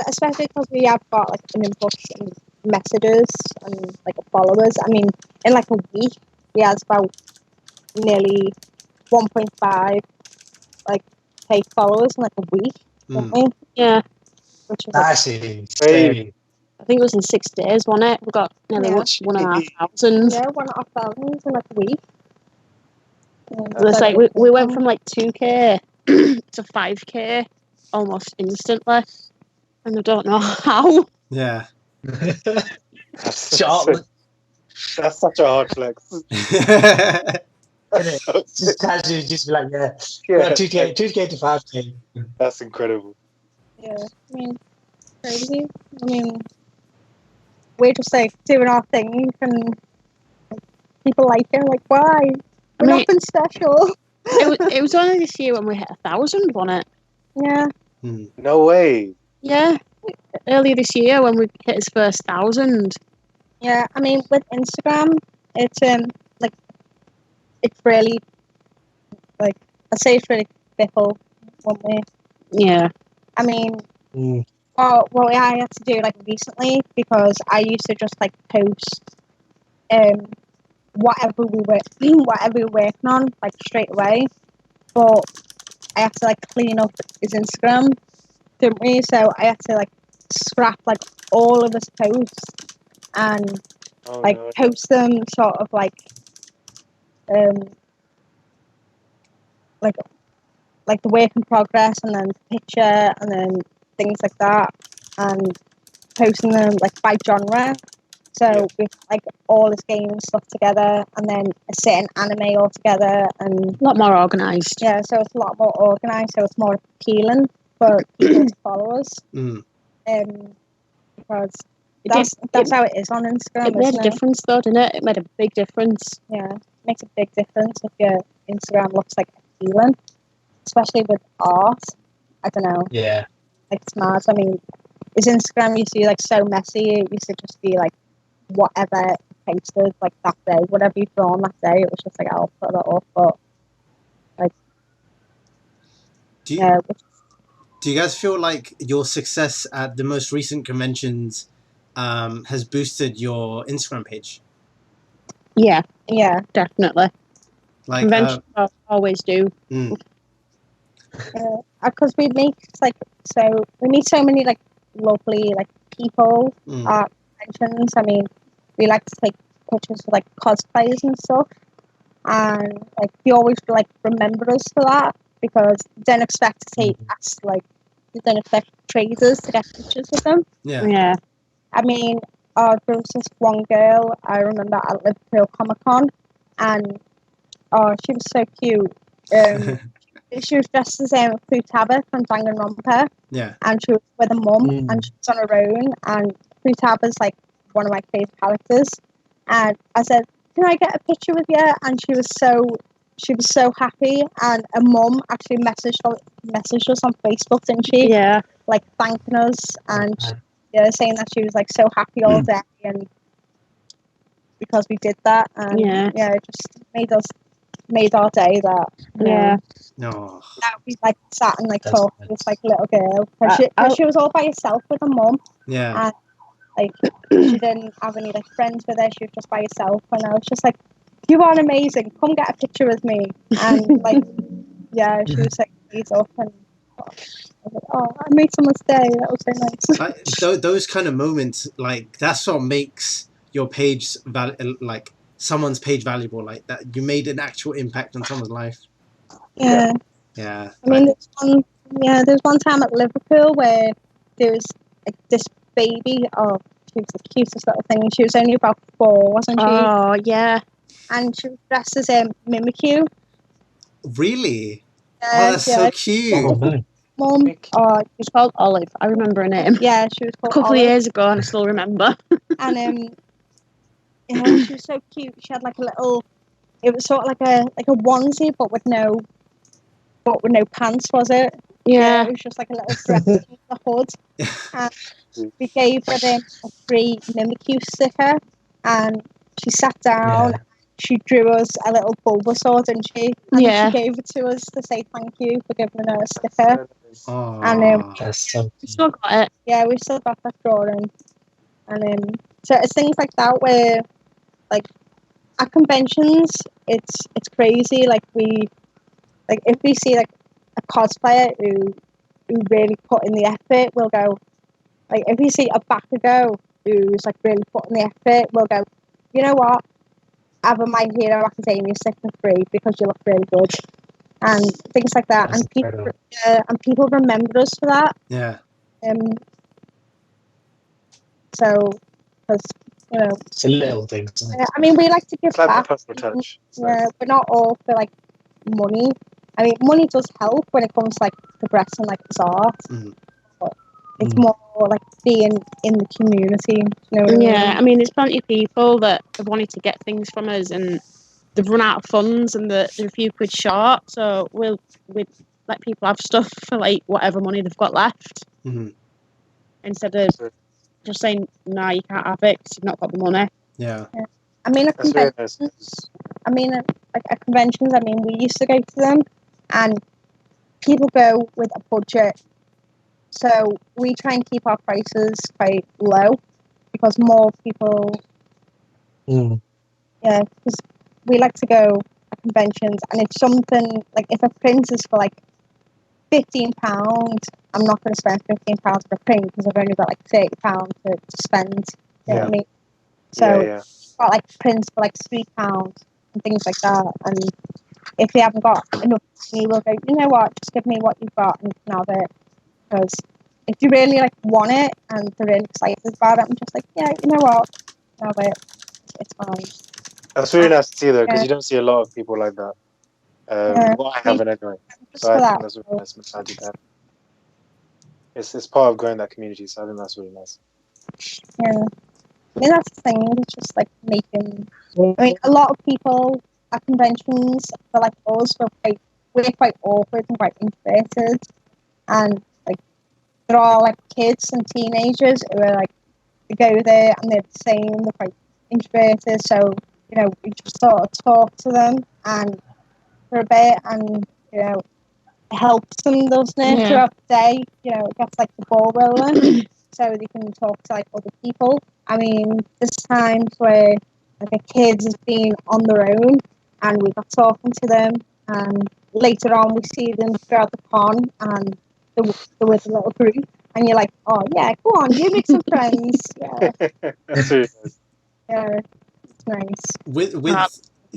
Speaker 2: especially because we have got like an influx of messages and like followers. I mean, in like a week, we has about nearly 1.5 like K followers in like a week. Don't we?
Speaker 4: Yeah,
Speaker 2: which is
Speaker 3: crazy.
Speaker 4: I think it was in 6 days, wasn't it? We got nearly 1,500.
Speaker 2: Yeah, 1,500 in like a week.
Speaker 4: It's like we went from like 2K to 5K almost instantly, and I don't know how.
Speaker 5: Yeah.
Speaker 1: That's such a hard flex.
Speaker 3: Just casually, just be like, 2K to 5K.
Speaker 1: That's incredible.
Speaker 2: Yeah, I mean, crazy. I mean, we're just like doing our thing, and like, people like it. Like, why? We're nothing special.
Speaker 4: It was only this year when we hit 1,000, wasn't it?
Speaker 2: Yeah.
Speaker 1: No way.
Speaker 4: Yeah, earlier this year when we hit his first 1,000.
Speaker 2: Yeah, I mean, with Instagram, it's like it's really like I'd say it's really fickle, one way.
Speaker 4: Yeah.
Speaker 2: I mean, what I had to do like recently, because I used to just like post whatever we were working on like straight away, but I had to like clean up his Instagram, didn't we? So I had to like scrap like all of his posts and
Speaker 1: Oh,
Speaker 2: like
Speaker 1: no.
Speaker 2: post them sort of um like like the work in progress, and then picture, and then things like that, and posting them like by genre. So with like all his games stuff together, and then a certain anime all together, and
Speaker 4: A lot more organised.
Speaker 2: yeah, so it's a lot more organised, so it's more appealing for people to follow us.
Speaker 5: Mm.
Speaker 2: Because
Speaker 4: It
Speaker 2: that's how it is on Instagram.
Speaker 4: It made
Speaker 2: isn't
Speaker 4: a difference, though, didn't it? It made a big difference.
Speaker 2: Yeah, it makes a big difference if your Instagram looks like appealing, especially with art. I don't know,
Speaker 3: Yeah.
Speaker 2: like it's mad. I mean, his Instagram used to be like so messy. It used to just be like whatever posted like that day, whatever you drawn that day. It was just like I'll put that up, but like
Speaker 5: Do you,
Speaker 2: yeah,
Speaker 5: do you guys feel like your success at the most recent conventions has boosted your Instagram page?
Speaker 4: Yeah,
Speaker 2: yeah,
Speaker 4: definitely.
Speaker 5: Like,
Speaker 4: Conventions always do.
Speaker 5: mm,
Speaker 2: because we meet like we meet so many like lovely like people
Speaker 5: mm,
Speaker 2: at conventions. I mean, we like to take pictures with like cosplayers and stuff, and like you always like remember us for that, because you don't expect to take us like you don't expect traders to get pictures with them.
Speaker 5: yeah.
Speaker 4: Yeah.
Speaker 2: I mean, there was this one girl I remember at Liverpool Comic Con, and she was so cute. She was dressed as Futaba from Danganronpa,
Speaker 5: Yeah.
Speaker 2: and she was with a mum, and she was on her own. And Futaba's like one of my favorite characters. And I said, "Can I get a picture with you?" And she was so happy. And a mum actually messaged us on Facebook, didn't she?
Speaker 4: Yeah.
Speaker 2: Like thanking us, and saying that she was like so happy all day, and because we did that, and it just made our day. That
Speaker 5: No.
Speaker 2: that we like sat and like
Speaker 3: That's
Speaker 2: talked
Speaker 3: nice.
Speaker 2: with like little girl, because she was all by herself with her mum,
Speaker 5: Yeah.
Speaker 2: and like she didn't have any like friends with her. She was just by herself, and I was just like, "You are amazing. Come get a picture with me." And like, yeah, she was like made up, and I was like, "Oh, I made someone's day. That was so nice."
Speaker 5: Those kind of moments, like that's what makes your page like someone's page valuable. Like that, you made an actual impact on someone's life.
Speaker 2: Yeah.
Speaker 5: Yeah.
Speaker 2: I mean, there's one time at Liverpool where there was like this baby. Oh, she was the cutest little thing. She was only about 4, wasn't she?
Speaker 4: Oh, yeah.
Speaker 2: And she was dressed as Mimikyu.
Speaker 5: Really? Oh, that's so cute.
Speaker 3: Oh, no.
Speaker 2: Mum.
Speaker 4: She was called Olive. I remember her name.
Speaker 2: Yeah, she was
Speaker 4: A
Speaker 2: called
Speaker 4: couple
Speaker 2: Olive.
Speaker 4: of years ago, and I still remember.
Speaker 2: And yeah, she was so cute. She had like a little. It was sort of like a onesie, but with no pants, was it?
Speaker 4: Yeah.
Speaker 2: It was just like a little dress with the hood. And we gave her a free Mimikyu sticker, and she sat down.
Speaker 3: Yeah.
Speaker 2: She drew us a little Bulbasaur, didn't she? And
Speaker 4: Yeah.
Speaker 2: she gave it to us to say thank you for giving her a sticker.
Speaker 5: Oh.
Speaker 2: And
Speaker 3: That's so
Speaker 4: I still got it.
Speaker 2: yeah, we still got that drawing. And so it's things like that where, like, at conventions, it's crazy. Like if we see like a cosplayer who really put in the effort, we'll go. Like if we see a Bakugo who's like really putting the effort, we'll go. You know what? Have a My Hero Academia stick for free because you look really good, and things like that.
Speaker 3: That's
Speaker 2: And people remember us for that.
Speaker 5: Yeah.
Speaker 2: So, because
Speaker 3: it's a little thing.
Speaker 2: I mean, we like to give
Speaker 1: It's like
Speaker 2: back.
Speaker 1: a personal touch.
Speaker 2: Yeah, we're not all for like money. I mean, money does help when it comes to like progressing like this art. But it's more like being in the community. You know what I mean?
Speaker 4: Yeah, I mean, there's plenty of people that have wanted to get things from us, and they've run out of funds, and they're a few quid short. So we'll let people have stuff for like whatever money they've got left, instead of just saying, "No, you can't have it because you've not got the money."
Speaker 5: Yeah.
Speaker 2: I mean,
Speaker 1: That's very nice.
Speaker 2: like at conventions, I mean, we used to go to them, and people go with a budget. So we try and keep our prices quite low because more people, because we like to go at conventions, and it's something like if a print is for like £15, I'm not going to spend £15 for a print because I've only got like £30 to spend. You know what I mean? So
Speaker 1: Yeah.
Speaker 2: got like prints for like £3 and things like that. And if they haven't got enough money, we'll go, you know what, just give me what you've got and you can have it. Because if you really like want it and they're really excited about it, I'm just like, yeah, you know what, have it. It's fine.
Speaker 1: That's really nice to see though, because
Speaker 2: Yeah.
Speaker 1: you don't see a lot of people like that.
Speaker 2: Yeah.
Speaker 1: Well, I haven't anyway.
Speaker 2: Just
Speaker 1: So I
Speaker 2: for
Speaker 1: think
Speaker 2: that.
Speaker 1: that's a really nice mentality to have. It's part of growing that community, so I think that's really nice.
Speaker 2: Yeah. I mean, that's the thing. It's just like making. I mean, a lot of people at conventions, for like us, we're quite awkward and quite introverted, and like they're all like kids and teenagers who are like they go there and they're the same. They're quite introverted, so you know we just sort of talk to them and for a bit, and you know it helps them, doesn't it?
Speaker 4: Yeah.
Speaker 2: Throughout the day, you know, it gets like the ball rolling, so they can talk to like other people. I mean, there's times where like a kid has been on their own, and we got talking to them, and later on we see them throughout the con, and they're with a little group, and you're like, oh yeah, go on, you make some friends. Yeah,
Speaker 1: That's really nice.
Speaker 2: yeah, it's nice.
Speaker 5: With like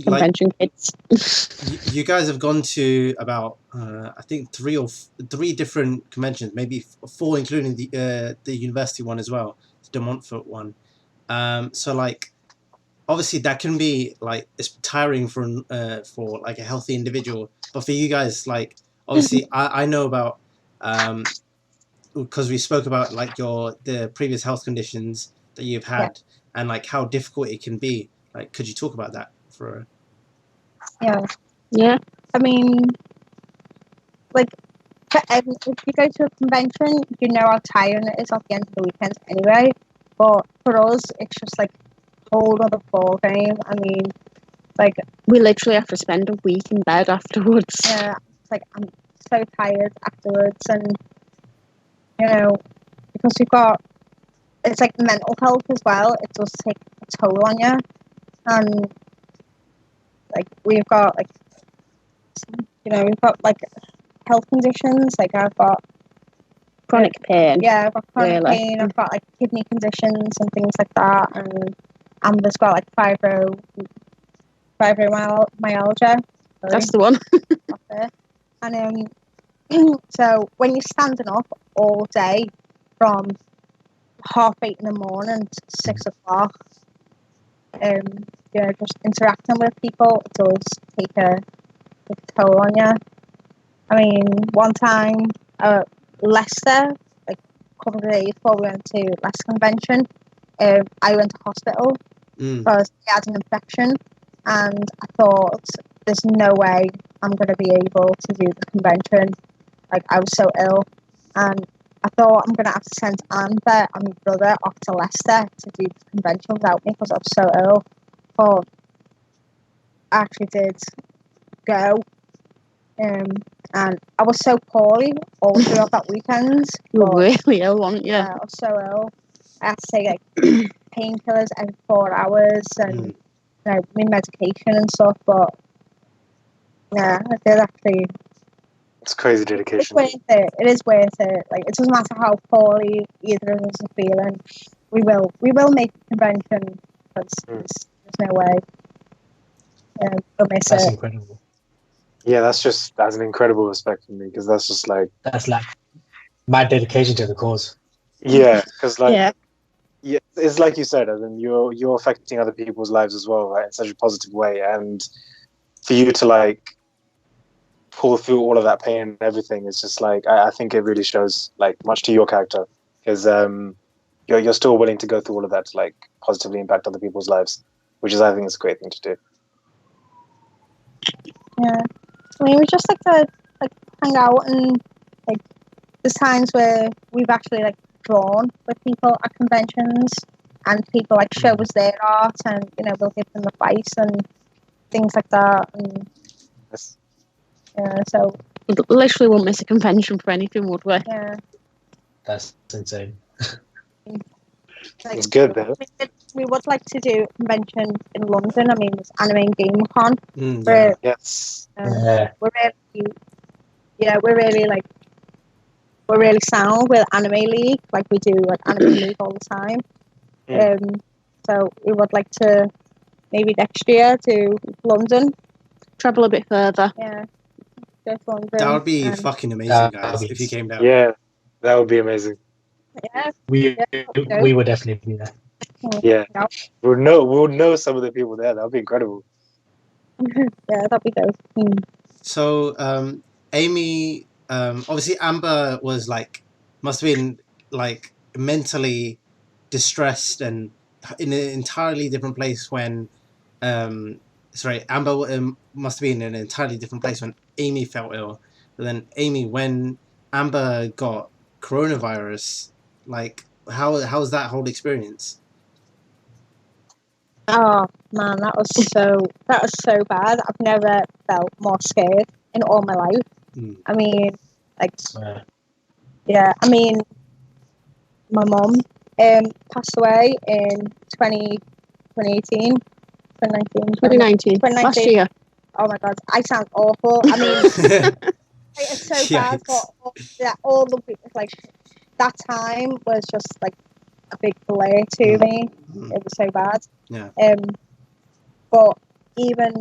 Speaker 4: Convention kids.
Speaker 5: you guys have gone to about I think three different conventions, maybe four, including the university one as well, the Montfort one. So like obviously that can be like it's tiring for like a healthy individual, but for you guys, like obviously I know about because we spoke about like the previous health conditions that you've had and like how difficult it can be. Like, could you talk about that for?
Speaker 2: Yeah.
Speaker 4: Yeah.
Speaker 2: I mean, like, if you go to a convention, you know how tiring it is at the end of the weekend anyway. But for us, it's just like a whole other ball game. I mean, like,
Speaker 4: We literally have to spend a week in bed afterwards.
Speaker 2: yeah, it's like I'm so tired afterwards, and you know, because it's like mental health as well. It does take a toll on you, and like we've got like, you know, we've got like health conditions. Like I've got
Speaker 4: Chronic pain.
Speaker 2: yeah, I've got chronic
Speaker 4: Really?
Speaker 2: pain. I've got like kidney conditions and things like that, and Amber's got like fibromyalgia.
Speaker 4: That's the one.
Speaker 2: And so when you're standing up all day from 8:30 in the morning to 6 o'clock, you know, just interacting with people, it does take a toll on you. I mean, one time, Leicester, like a couple of days before we went to Leicester Convention, I went to hospital because I had an infection, and I thought, there's no way I'm going to be able to do the convention. Like, I was so ill, and I thought I'm going to have to send Amber and my brother off to Leicester to do the convention without me because I was so ill. But I actually did go. And I was so poorly all throughout that weekend.
Speaker 4: You were
Speaker 2: but,
Speaker 4: really ill, weren't you?
Speaker 2: I was so ill. I had to take like painkillers every 4 hours and you know, my medication and stuff. But yeah, I did actually.
Speaker 1: It's crazy
Speaker 2: It's
Speaker 1: dedication.
Speaker 2: worth it. It is worth it. Like, it doesn't matter how poorly either of us are feeling. We will make a convention because there's no way. We'll miss
Speaker 3: That's
Speaker 2: it.
Speaker 3: incredible.
Speaker 1: Yeah, that's an incredible respect for me, because that's just like,
Speaker 3: That's like my dedication to the cause.
Speaker 1: yeah, because like
Speaker 4: Yeah.
Speaker 1: yeah, it's like you said, as in you're affecting other people's lives as well, right, in such a positive way, and for you to like pull through all of that pain and everything, it's just like I think it really shows like much to your character, because you're still willing to go through all of that to like positively impact other people's lives, which is, I think, is a great thing to do.
Speaker 2: Yeah. I mean, we just like to like hang out, and like there's times where we've actually like drawn with people at conventions, and people like show us their art, and you know, we'll give them advice and things like that. And
Speaker 1: Yes.
Speaker 2: yeah, so
Speaker 4: We literally won't miss a convention for anything, would we?
Speaker 2: yeah,
Speaker 3: That's insane.
Speaker 2: like,
Speaker 1: It's good though.
Speaker 2: we would like to do a convention in London. I mean, there's Anime and Game Con.
Speaker 5: Yeah.
Speaker 1: Yes.
Speaker 3: Yeah.
Speaker 2: We're really, yeah, we're really sound with Anime League. Like, we do like Anime League all the time. So we would like to maybe next year to London.
Speaker 4: Travel a bit further.
Speaker 2: Yeah, go to London.
Speaker 5: That would be
Speaker 2: and-
Speaker 5: fucking amazing,
Speaker 3: That'd
Speaker 5: guys,
Speaker 3: be-
Speaker 5: if you came down.
Speaker 1: Yeah, that would be amazing.
Speaker 2: Yeah,
Speaker 3: We
Speaker 2: yeah.
Speaker 3: we would definitely be there.
Speaker 1: Yeah,
Speaker 2: Yeah,
Speaker 1: we'll know some of the people there. That would be incredible.
Speaker 2: yeah, that'd be dope.
Speaker 5: So, Amy, obviously Amber was like, must have been like mentally distressed and in an entirely different place when, sorry, Amber must have been in an entirely different place when Amy felt ill. But then Amy, when Amber got coronavirus, like how was that whole experience?
Speaker 2: Oh man, that was so bad. I've never felt more scared in all my life.
Speaker 5: Mm.
Speaker 2: I mean, like,
Speaker 3: Uh,
Speaker 2: yeah, I mean, my mum passed away in 2018, 2019.
Speaker 4: 2019. Last year.
Speaker 2: Oh my god, I sound awful. I mean, it's so bad, but all the like that time was just like a big blur to me. It was so bad.
Speaker 5: Yeah.
Speaker 2: But even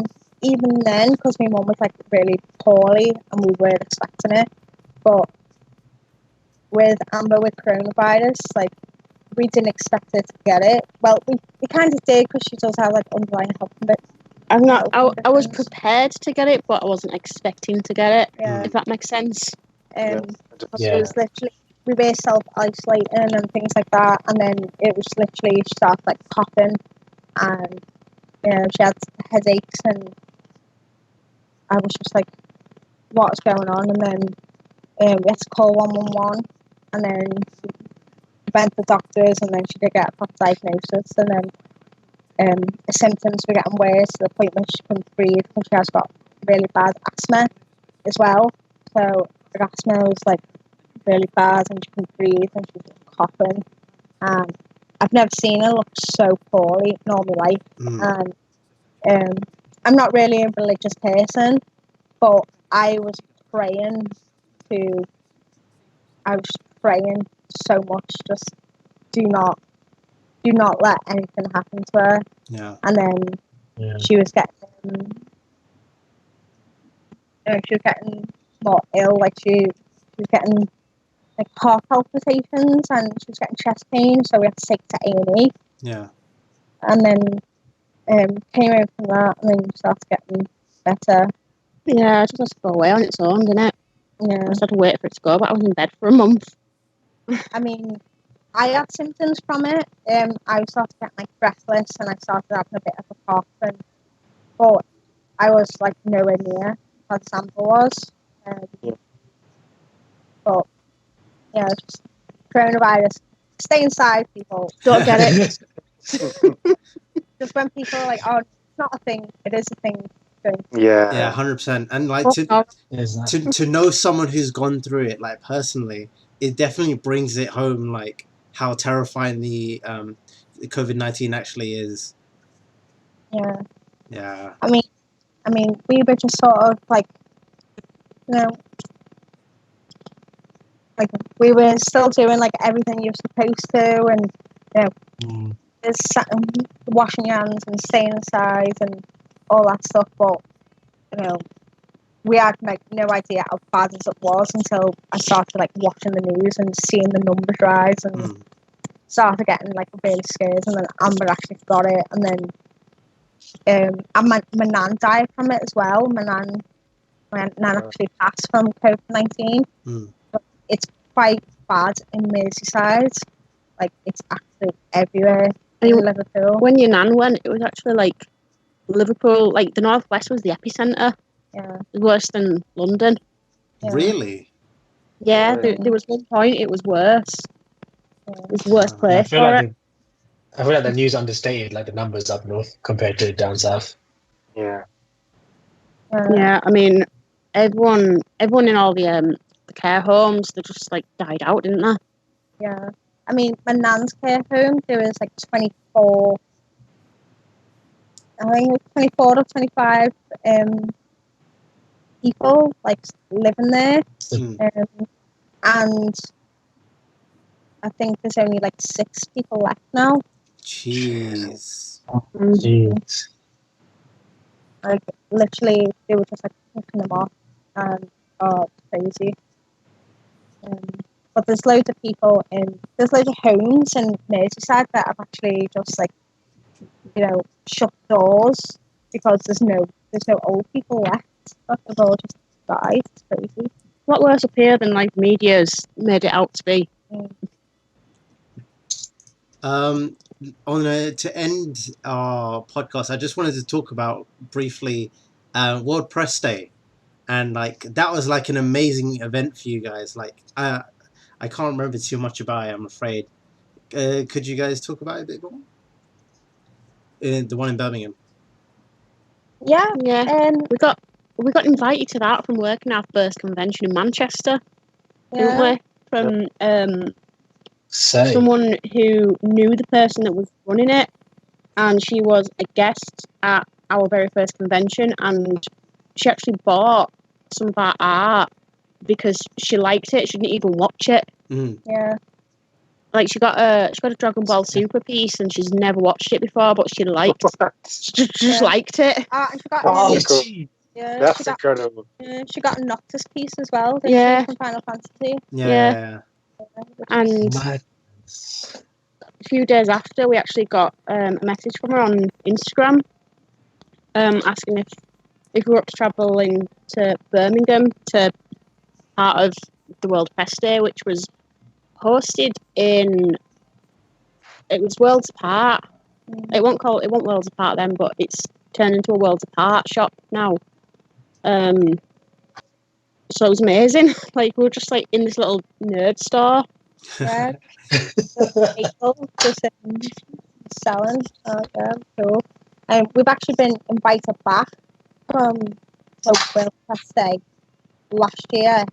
Speaker 2: then, because my mum was like really poorly and we weren't expecting it, but with Amber with coronavirus, like we didn't expect her to get it. Well, we kind of did because she does have like underlying health conditions.
Speaker 4: I'm not. I was prepared to get it, but I wasn't expecting to get it.
Speaker 2: Yeah.
Speaker 4: If that makes sense.
Speaker 2: It
Speaker 3: Yeah.
Speaker 2: was literally we were self-isolating and things like that, and then it was literally she started like coughing, and you know she had headaches, and I was just like, what's going on? And then we had to call 111, and then we went to the doctors, and then she did get a proper diagnosis, and then the symptoms were getting worse to the point where she couldn't breathe because she has got really bad asthma as well. So her asthma was like really bad and she couldn't breathe and she was coughing. And I've never seen her look so poorly in all my life. And I'm not really a religious person, but I was praying so much, just do not let anything happen to her.
Speaker 5: Yeah.
Speaker 2: And then she was getting more ill, like she was getting like heart palpitations and she was getting chest pain, so we had to take her to A&E.
Speaker 5: Yeah.
Speaker 2: And then came over from that and then started getting better.
Speaker 4: Yeah, it just has to go away on its own, didn't it?
Speaker 2: Yeah.
Speaker 4: I just had to wait for it to go, but I was in bed for a month.
Speaker 2: I mean, I had symptoms from it. I started getting like breathless and I started having a bit of a cough, but I was like nowhere near how the sample was. But yeah, just coronavirus. Stay inside, people.
Speaker 4: Don't get it.
Speaker 2: Just when people are like, "Oh, it's not a thing," it is a thing.
Speaker 5: Yeah, 100%. And like
Speaker 4: Oh,
Speaker 5: to know someone who's gone through it, like personally, it definitely brings it home, like how terrifying the COVID-19 actually is.
Speaker 2: Yeah.
Speaker 5: Yeah.
Speaker 2: I mean, we were just sort of like, you know, like we were still doing like everything you're supposed to, and you know, there's washing your hands and staying inside and all that stuff. But you know, we had like no idea how bad as it was until I started like watching the news and seeing the numbers rise and started getting like really scared. And then Amber actually got it, and then and my nan died from it as well. My nan actually passed from COVID-19. But it's quite bad in Merseyside. Like it's actually everywhere in Liverpool.
Speaker 4: When your nan went, it was actually like Liverpool, like the northwest was the epicenter.
Speaker 2: Yeah.
Speaker 4: It was worse than London.
Speaker 2: Yeah.
Speaker 5: Really?
Speaker 4: Yeah, there was one point it was worse. It was the worst place for it.
Speaker 3: I feel like the news understated like the numbers up north compared to down south.
Speaker 1: Yeah.
Speaker 4: Yeah, I mean, everyone in all the care homes, they just like died out, didn't they?
Speaker 2: Yeah. I mean, my nan's care home, there was like 24, I think it was 24 or 25 people like living there. And I think there's only like 6 people left now.
Speaker 5: Jeez.
Speaker 3: Jeez.
Speaker 2: Like literally, they were just like picking them off, and crazy. But there's loads of people there's loads of homes in Merseyside that have actually just like, you know, shut doors because there's no old people left. They've all just died. It's crazy.
Speaker 4: A lot worse up here than like media's made it out to be.
Speaker 5: To end our podcast, I just wanted to talk about briefly World Press Day, and like that was like an amazing event for you guys. Like I can't remember too much about it, I'm afraid. Could you guys talk about it a bit more? The one in Birmingham.
Speaker 2: Yeah.
Speaker 4: We got invited to that from working our first convention in Manchester, didn't we? From someone who knew the person that was running it, and she was a guest at our very first convention, and she actually bought some of our art because she liked it. She didn't even watch it.
Speaker 2: Yeah.
Speaker 4: Like she got a Dragon Ball Super piece, and she's never watched it before, but she liked just liked it.
Speaker 2: And she got
Speaker 1: cool.
Speaker 2: Yeah,
Speaker 1: that's incredible.
Speaker 2: She got a Noctis piece as well.
Speaker 4: Yeah.
Speaker 2: From Final Fantasy.
Speaker 5: Yeah.
Speaker 4: And a few days after, we actually got a message from her on Instagram, asking if we were up to travelling to Birmingham to part of the World Press Day, which was hosted it was Worlds Apart. It won't Worlds Apart then, but it's turned into a Worlds Apart shop now. So it was amazing. Like we were just like in this little nerd store.
Speaker 2: Yeah. People just selling. Yeah, cool. We've actually been invited back from the World Press Day last year,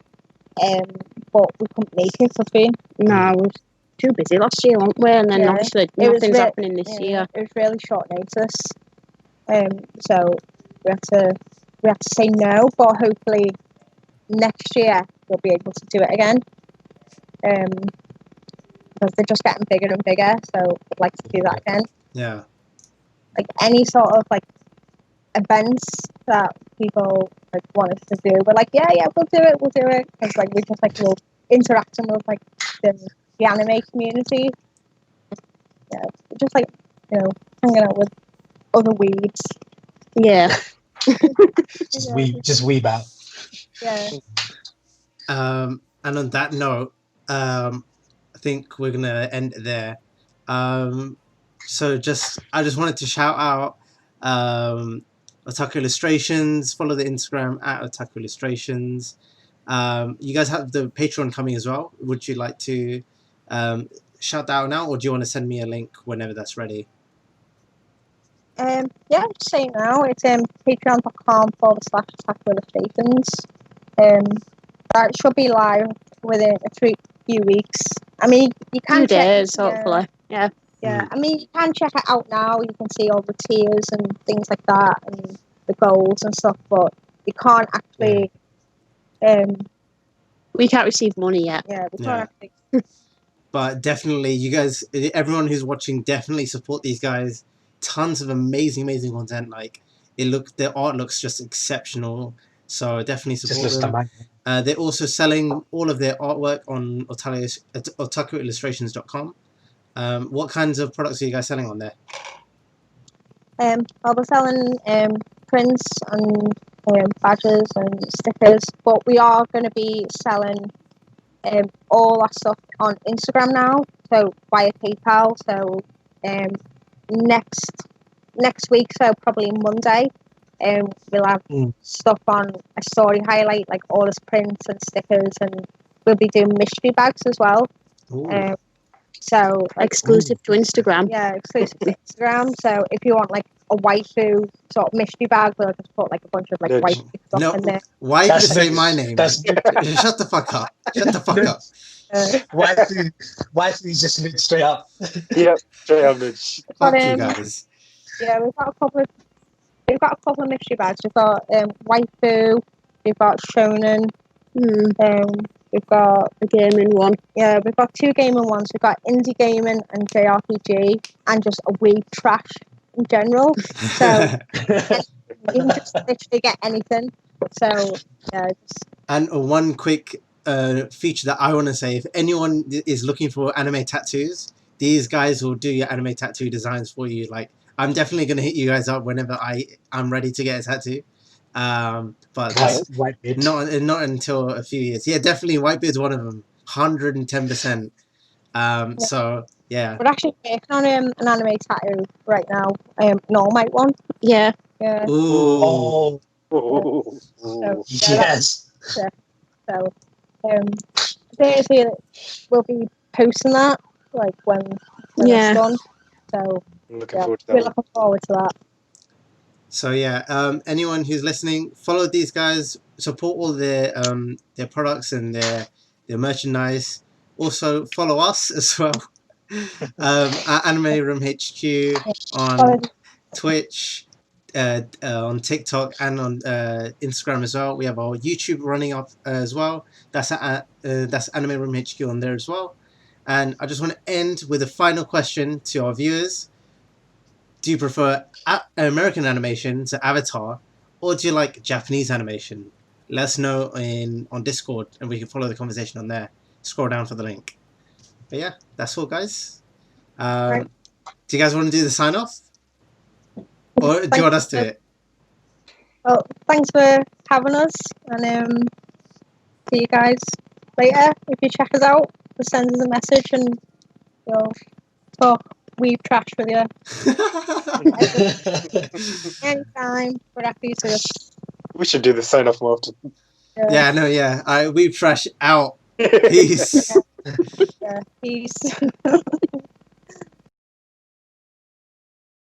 Speaker 2: but we couldn't make it because we
Speaker 4: were too busy last year, weren't we? And then obviously nothing's happening this year.
Speaker 2: It was really short notice. So we had to say no, but hopefully next year we'll be able to do it again. Because they're just getting bigger and bigger, so I'd like to do that again.
Speaker 5: Yeah.
Speaker 2: Like any sort of like events that people like want us to do, we're like, yeah, we'll do it. Because like we just like love interacting with like the anime community. Yeah, just like, you know, hanging out with other weebs.
Speaker 4: Yeah.
Speaker 3: just weeb out.
Speaker 2: Yeah.
Speaker 5: And on that note, I think we're gonna end it there. So I just wanted to shout out Otaku Illustrations. Follow the Instagram at Otaku Illustrations. You guys have the Patreon coming as well. Would you like to shout that out now, or do you want to send me a link whenever that's ready?
Speaker 2: Yeah, just say now. It's patreon.com/Otaku Illustrations. That should be live within a few weeks. I mean, you can
Speaker 4: check days, hopefully. Yeah.
Speaker 2: Yeah, I mean, you can check it out now. You can see all the tiers and things like that, and the goals and stuff. But you can't actually.
Speaker 4: We can't receive money yet.
Speaker 2: Yeah, we can't actually.
Speaker 5: But definitely, you guys, everyone who's watching, definitely support these guys. Tons of amazing content. Like their art looks just exceptional. So definitely support them. They're also selling all of their artwork on OtakuIllustrations.com. What kinds of products are you guys selling on there?
Speaker 2: We're selling prints and badges and stickers, but we are going to be selling all our stuff on Instagram now, so via PayPal. So next week, so probably Monday, we'll have stuff on a story highlight, like all his prints and stickers, and we'll be doing mystery bags as well. So
Speaker 4: exclusive to Instagram.
Speaker 2: Yeah, exclusive to Instagram. So if you want like a waifu sort of mystery bag, we'll just put like a bunch of like waifu stuff in there.
Speaker 5: Why you just say my name? Shut the fuck up. Shut the fuck up.
Speaker 3: Waifu is just straight up.
Speaker 1: Yep, straight up, bitch.
Speaker 5: Fuck you guys.
Speaker 2: Yeah, we've got a couple of mystery bags. We've got waifu, we've got shonen, We've got
Speaker 4: The gaming one.
Speaker 2: we've got 2 gaming ones. We've got indie gaming and JRPG, and just a wee trash in general. So you can just literally get anything. So yeah, just,
Speaker 5: And one quick feature that I want to say: if anyone is looking for anime tattoos, these guys will do your anime tattoo designs for you. Like, I'm definitely gonna hit you guys up whenever I'm ready to get a tattoo. But that's
Speaker 3: Whitebeard.
Speaker 5: not until a few years. Yeah, definitely Whitebeard's one of them. 110%. So yeah.
Speaker 2: we're actually working on an anime tattoo right now. An All Might one.
Speaker 4: Yeah.
Speaker 2: Yeah.
Speaker 3: Oh,
Speaker 1: Ooh.
Speaker 2: So,
Speaker 3: yes.
Speaker 2: So basically we'll be posting that like when
Speaker 4: Yeah.
Speaker 2: it's done. So
Speaker 1: I'm looking
Speaker 2: yeah,
Speaker 1: forward to
Speaker 2: we're
Speaker 1: that one.
Speaker 2: looking forward to that.
Speaker 5: So yeah, anyone who's listening, follow these guys, support all their products and their merchandise. Also follow us as well. At Anime Room HQ on Twitch, on TikTok, and on Instagram as well. We have our YouTube running up as well. That's Anime Room HQ on there as well. And I just want to end with a final question to our viewers. Do you prefer American animation to Avatar, or do you like Japanese animation? Let us know on Discord, and we can follow the conversation on there. Scroll down for the link. But yeah, that's all, guys.
Speaker 2: Right.
Speaker 5: Do you guys want to do the sign off, or do you want us to do it?
Speaker 2: Well, thanks for having us, and see you guys later. If you check us out, just send us a message and we'll talk weeb trash with you anytime. We're happy to.
Speaker 1: We should do the sign off more often.
Speaker 5: Yeah, no, yeah. We trash out. Peace.
Speaker 2: Yeah, peace.